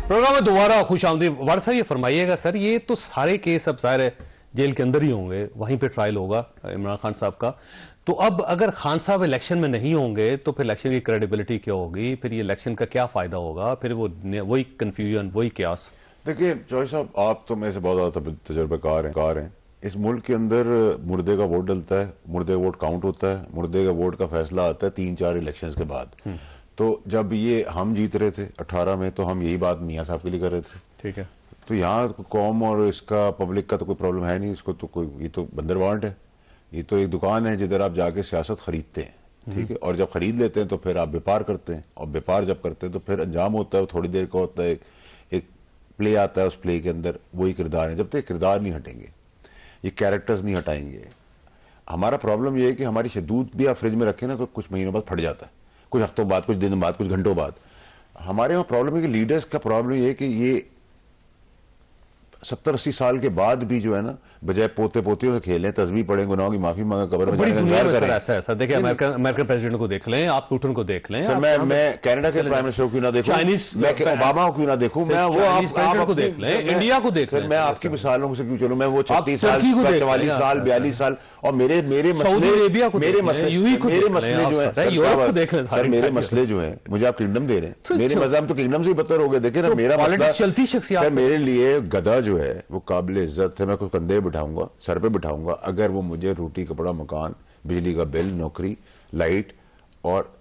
Speaker 4: प्रोग्राम में दोबारा खुश आमदीद। वाड़ साहब ये फरमाइएगा सर, ये तो सारे केस अब ज़ाहिर है जेल के अंदर ही होंगे, वहीं पे ट्रायल होगा इमरान खान साहब का, तो अब अगर खान साहब इलेक्शन में नहीं होंगे तो फिर इलेक्शन की क्रेडिबिलिटी क्या होगी, फिर ये इलेक्शन का क्या फायदा होगा, फिर वही कंफ्यूजन, वही क्यास।
Speaker 6: देखिए जॉय साहब, आप तो मेरे से बहुत ज्यादा तजुर्बेकार हैं। इस मुल्क के अंदर मुर्दे का वोट डलता है, मुर्दे का वोट काउंट होता है, मुर्दे का वोट का फैसला आता है 3-4 इलेक्शंस के बाद। तो जब ये हम जीत रहे थे 18 में, तो हम यही बात मियां साहब के लिए कर रहे थे,
Speaker 4: ठीक है।
Speaker 6: तो यहाँ कौम और इसका पब्लिक का तो कोई प्रॉब्लम है नहीं, इसको तो कोई, ये तो बंदरवांट है, ये तो एक दुकान है जिधर आप जाके सियासत खरीदते हैं, ठीक है, और जब खरीद लेते हैं तो फिर आप व्यापार करते हैं, और व्यापार जब करते हैं तो फिर अंजाम होता है, थोड़ी देर का होता है, एक प्ले आता है, उस प्ले के अंदर वही किरदार है। जब तक किरदार नहीं हटेंगे, ये कैरेक्टर्स नहीं हटाएंगे, हमारा प्रॉब्लम ये है कि हमारी दूध भी आप फ्रिज में रखें ना तो कुछ महीनों बाद फट जाता है, कुछ हफ्तों बाद, कुछ दिन बाद, कुछ घंटों बाद। हमारे वहाँ प्रॉब्लम है कि लीडर्स का प्रॉब्लम ये है कि ये 70-80 साल के बाद भी जो है ना, बजाय पोते पोतियों से खेलें, तस्बीह पढ़ें, गुनाहों की माफी मांगे, कब्र में
Speaker 4: बड़ी
Speaker 6: जाने का
Speaker 4: दुनिया में
Speaker 6: इंतजार
Speaker 4: सर
Speaker 6: करें।
Speaker 4: ऐसा है सर। देखिए अमेरिकन प्रेसिडेंट को देख लें, आप पुतिन को देख लें,
Speaker 6: सर मैं कनाडा के प्राइम मिनिस्टर को क्यों ना देखूं, मैं ओबामा को क्यों ना देखूं, मैं वो आप
Speaker 4: को देख लें, इंडिया को देख लें।
Speaker 6: मैं आपकी मिसालों से क्यों चलूं, मैं वो 36 साल,
Speaker 4: टर्की को देख
Speaker 6: 44 साल, 42 साल, और मेरे
Speaker 4: सऊदी अरेबिया को
Speaker 6: मेरे
Speaker 4: देख लें,
Speaker 6: मसले
Speaker 4: यूएई को
Speaker 6: मेरे
Speaker 4: देख
Speaker 6: मसले
Speaker 4: लें,
Speaker 6: जो है
Speaker 4: यूरोप को देख लें,
Speaker 6: सर, मेरे मसले जो है, मुझे आप किंगडम दे रहे हैं, मेरे मसले तो किंगडम से ही बदतर हो गए। देखिए ना, मेरा मसला
Speaker 4: चलती शख्सियत
Speaker 6: सर, मेरे लिए गधा जो है वो काबिल इज्जत है, मैं कुछ कंधे बिठाऊंगा, सर पे बिठाऊंगा, अगर वो मुझे रोटी कपड़ा मकान बिजली का बिल नौकरी लाइट और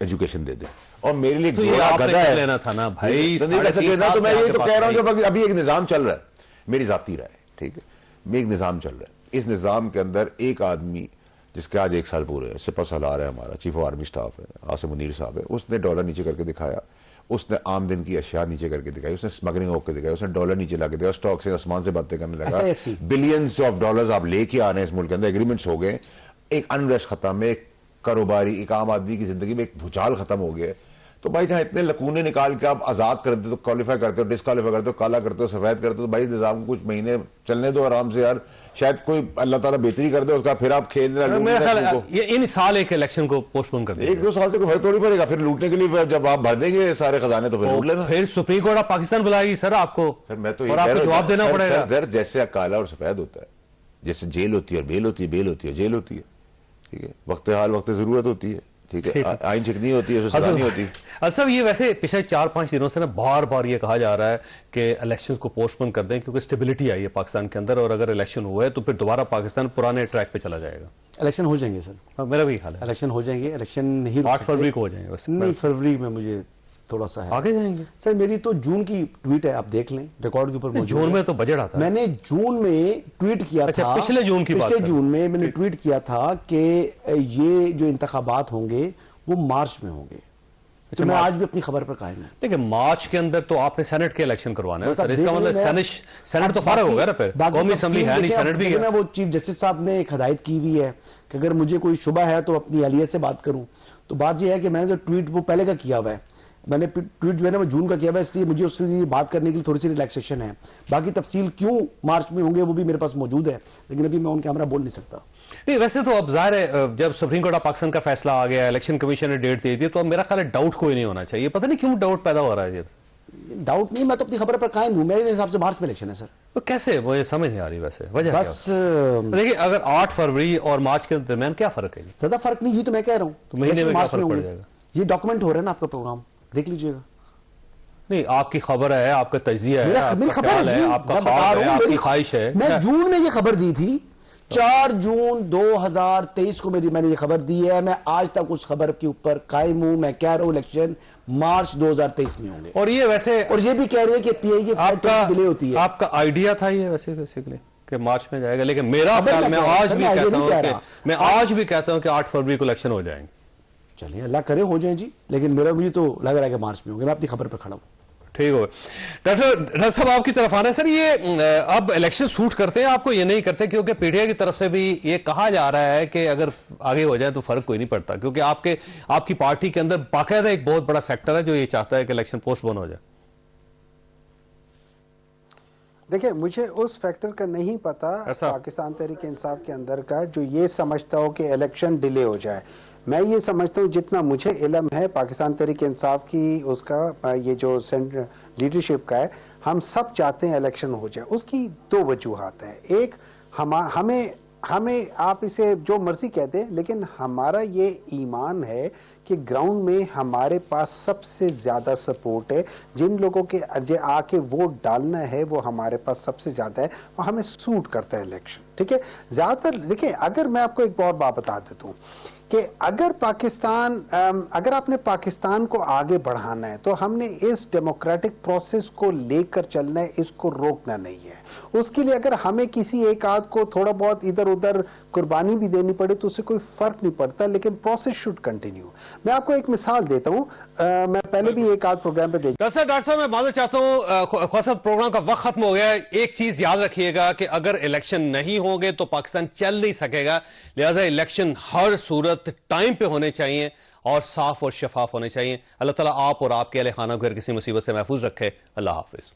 Speaker 6: एजुकेशन दे दे। और मेरे लिए घोड़ा गधा है,
Speaker 4: लेना था ना भाई,
Speaker 6: तो मैं ये तो कह रहा हूं कि अभी एक निजाम चल रहा है, मेरी जाती राय, ठीक है, मैं एक निजाम चल रहा है, इस निजाम के अंदर एक आदमी जिसके आज 1 साल पूरे हैं, सिपा सलार है हमारा, चीफ ऑफ आर्मी स्टाफ है, आसिम मुनीर साहब है, उसने डॉलर नीचे करके दिखाया, उसने आम दिन की अशिया नीचे करके दिखाई, उसने स्मगलिंग होकर दिखाई, उसने डॉलर नीचे ला के दिखाया, स्टॉक से आसमान से बातें करने लगा, बिलियंस ऑफ डॉलर्स आप लेके आ रहे हैं इस मुल्क के अंदर, एग्रीमेंट्स हो गए, एक अनरेस्ट खत्म है, एक कारोबारी एक आम आदमी की जिंदगी में एक भूचाल खत्म हो गया। तो भाई जहां इतने लकूने निकाल के आप आजाद करते हो, क्वालिफाई करते हो, डिस्क्वालीफाई करते हो, काला करते हो, सफेद करते हो, तो भाई निजाम को कुछ महीने चलने दो आराम से यार, शायद कोई अल्लाह ताला बेहतरी कर दे, उसका फिर आप खेल
Speaker 4: ये इन साल एक इलेक्शन को पोस्टपोन कर दे,
Speaker 6: 1-2 साल से कोई फर्क थोड़ी पड़ेगा, फिर लूटने के लिए जब आप भर देंगे सारे खजाने तो फिर लूट लेना,
Speaker 4: फिर सुप्रीम कोर्ट ऑफ पाकिस्तान बुलाएगी सर आपको,
Speaker 6: सर मैं तो
Speaker 4: और आपको जवाब देना पड़ेगा।
Speaker 6: सर जैसे काला और सफेद होता है, जैसे जेल होती है और बेल होती है, बेल होती है जेल होती है, ठीक है, वक्त हाल वक्त जरूरत होती है, ठीक है, आइन चिकनी होती है, सजा नहीं होती।
Speaker 4: अच्छा, ये वैसे पिछले 4-5 दिनों से ना बार बार ये कहा जा रहा है कि इलेक्शन को पोस्टपोन कर दें क्योंकि स्टेबिलिटी आई है पाकिस्तान के अंदर, और अगर इलेक्शन हुआ है तो फिर दोबारा पाकिस्तान पुराने ट्रैक पे चला जाएगा।
Speaker 7: इलेक्शन हो जाएंगे सर,
Speaker 4: हाँ, मेरा भी ख्याल है
Speaker 7: इलेक्शन हो जाएंगे, इलेक्शन नहीं
Speaker 4: 8 फरवरी को हो जाएंगे वैसे।
Speaker 7: नहीं, फरवरी में मुझे थोड़ा सा है,
Speaker 4: आगे जाएंगे
Speaker 7: सर। मेरी तो जून की ट्वीट है, आप देख लें, रिकॉर्ड के ऊपर मौजूद
Speaker 4: जून में तो बजट आता है।
Speaker 7: मैंने जून में ट्वीट किया था,
Speaker 4: पिछले जून की बात,
Speaker 7: पिछले जून में मैंने ट्वीट किया था कि ये जो इंतखाबात होंगे वो मार्च में होंगे। तो मैं आज भी अपनी खबर पर कायम हूं।
Speaker 4: देखिए, मार्च के अंदर तो आपने सेनेट के इलेक्शन करवाने हैं सर, इसका मतलब सेनेट तो फारग हो गया ना, फिर कौमी असेंबली है नहीं, सेनेट भी है।
Speaker 7: वो चीफ जस्टिस साहब ने एक हदायत की हुई है कि अगर मुझे कोई शुबा है तो अपनी अहलियत से बात करूं। तो बात यह है कि मैंने जो ट्वीट वो पहले का किया हुआ है, मैंने ट्वीट जो है ना वो जून का किया हुआ है, इसलिए मुझे उससे बात करने के लिए थोड़ी सी रिलैक्सेशन है। बाकी तफसील क्यों मार्च में होंगे वो भी मेरे पास मौजूद है, लेकिन अभी मैं ऑन कैमरा बोल नहीं सकता।
Speaker 4: नहीं, वैसे तो अब जाहिर है जब सुप्रीम कोर्ट ऑफ पाकिस्तान का फैसला आ गया, इलेक्शन कमीशन ने डेट दे दी, तो अब मेरा ख्याल है डाउट कोई नहीं होना चाहिए। पता नहीं क्यों डाउट पैदा हो रहा है।
Speaker 7: डाउट नहीं, मैं तो अपनी खबर पर कायम हूं। मेरे हिसाब से मार्च में इलेक्शन है सर।
Speaker 4: तो कैसे, वो समझ नहीं आ रही वैसे वजह
Speaker 7: बस
Speaker 4: देखिए, अगर 8 फरवरी और मार्च के दरमियान क्या फर्क है?
Speaker 7: ज्यादा फर्क नहीं, ये तो मैं कह रहा हूँ।
Speaker 4: तो महीने में क्या फर्क पड़ जाएगा?
Speaker 7: ये डॉक्यूमेंट हो रहा है ना आपका प्रोग्राम, देख लीजिएगा।
Speaker 4: नहीं, आपकी खबर है, आपका तजिया है,
Speaker 7: मेरी खबर है,
Speaker 4: आपका ख्वाब है, आपकी ख्वाहिश है।
Speaker 7: मैं जून में ये खबर दी थी, 4 जून 2023 को मैंने ये खबर दी है। मैं आज तक उस खबर के ऊपर कायम हूं। मैं कह रहा हूं इलेक्शन मार्च 2023 में होंगे।
Speaker 4: और ये वैसे,
Speaker 7: और ये भी कह रहे हैं कि पीआई की
Speaker 4: आपका
Speaker 7: डिले होती है।
Speaker 4: आपका आइडिया था ये वैसे बेसिकली कि मार्च में जाएगा, लेकिन मेरा ख्याल, मैं आज भी कहता हूं कि 8 फरवरी को इलेक्शन हो जाएंगे।
Speaker 7: चलिए, अल्लाह करे हो जाए जी, लेकिन मुझे तो लग रहा है कि मार्च में होंगे। मैं अपनी खबर पर खड़ा हूं।
Speaker 4: ठीक हो, डॉक्टर साहब आपकी तरफ आना है सर। ये अब इलेक्शन सूट करते हैं आपको, ये नहीं करते? क्योंकि पीटीआई की तरफ से भी ये कहा जा रहा है कि अगर आगे हो जाए तो फर्क कोई नहीं पड़ता, क्योंकि आपकी पार्टी के अंदर बाकायदा एक बहुत बड़ा सेक्टर है जो ये चाहता है कि इलेक्शन पोस्टपोन हो जाए।
Speaker 8: देखिए, मुझे उस फैक्टर का नहीं पता पाकिस्तान तहरीक इंसाफ के अंदर का जो ये समझता हो कि इलेक्शन डिले हो जाए। मैं ये समझता हूँ, जितना मुझे इल्म है पाकिस्तान तहरीक इंसाफ की, उसका ये जो सेंट्रल लीडरशिप का है, हम सब चाहते हैं इलेक्शन हो जाए। उसकी 2 वजूहात हैं। एक, हमें आप इसे जो मर्जी कहते हैं, लेकिन हमारा ये ईमान है कि ग्राउंड में हमारे पास सबसे ज़्यादा सपोर्ट है। जिन लोगों के आके वोट डालना है वो हमारे पास सबसे ज़्यादा है, और हमें सूट करता है इलेक्शन। ठीक है, ज़्यादातर देखिए, अगर मैं आपको एक और बात बता देता हूँ कि अगर आपने पाकिस्तान को आगे बढ़ाना है तो हमने इस डेमोक्रेटिक प्रोसेस को लेकर चलना है, इसको रोकना नहीं है। उसके लिए अगर हमें किसी एक आध को थोड़ा बहुत इधर उधर कुर्बानी भी देनी पड़े तो उससे कोई फर्क नहीं पड़ता, लेकिन प्रोसेस शुड कंटिन्यू। मैं आपको एक मिसाल देता हूं, मैं पहले भी एक आध प्रोग्राम पे देखा।
Speaker 4: डॉक्टर साहब, मैं मालूम चाहता हूं, ख्वासत प्रोग्राम का वक्त खत्म हो गया है। एक चीज याद रखिएगा कि अगर इलेक्शन नहीं होंगे तो पाकिस्तान चल नहीं सकेगा, लिहाजा इलेक्शन हर सूरत टाइम पे होने चाहिए और साफ और शफाफ होने चाहिए। अल्लाह ताला आप और आपके अहले खाना को किसी मुसीबत से महफूज रखे। अल्लाह हाफिज।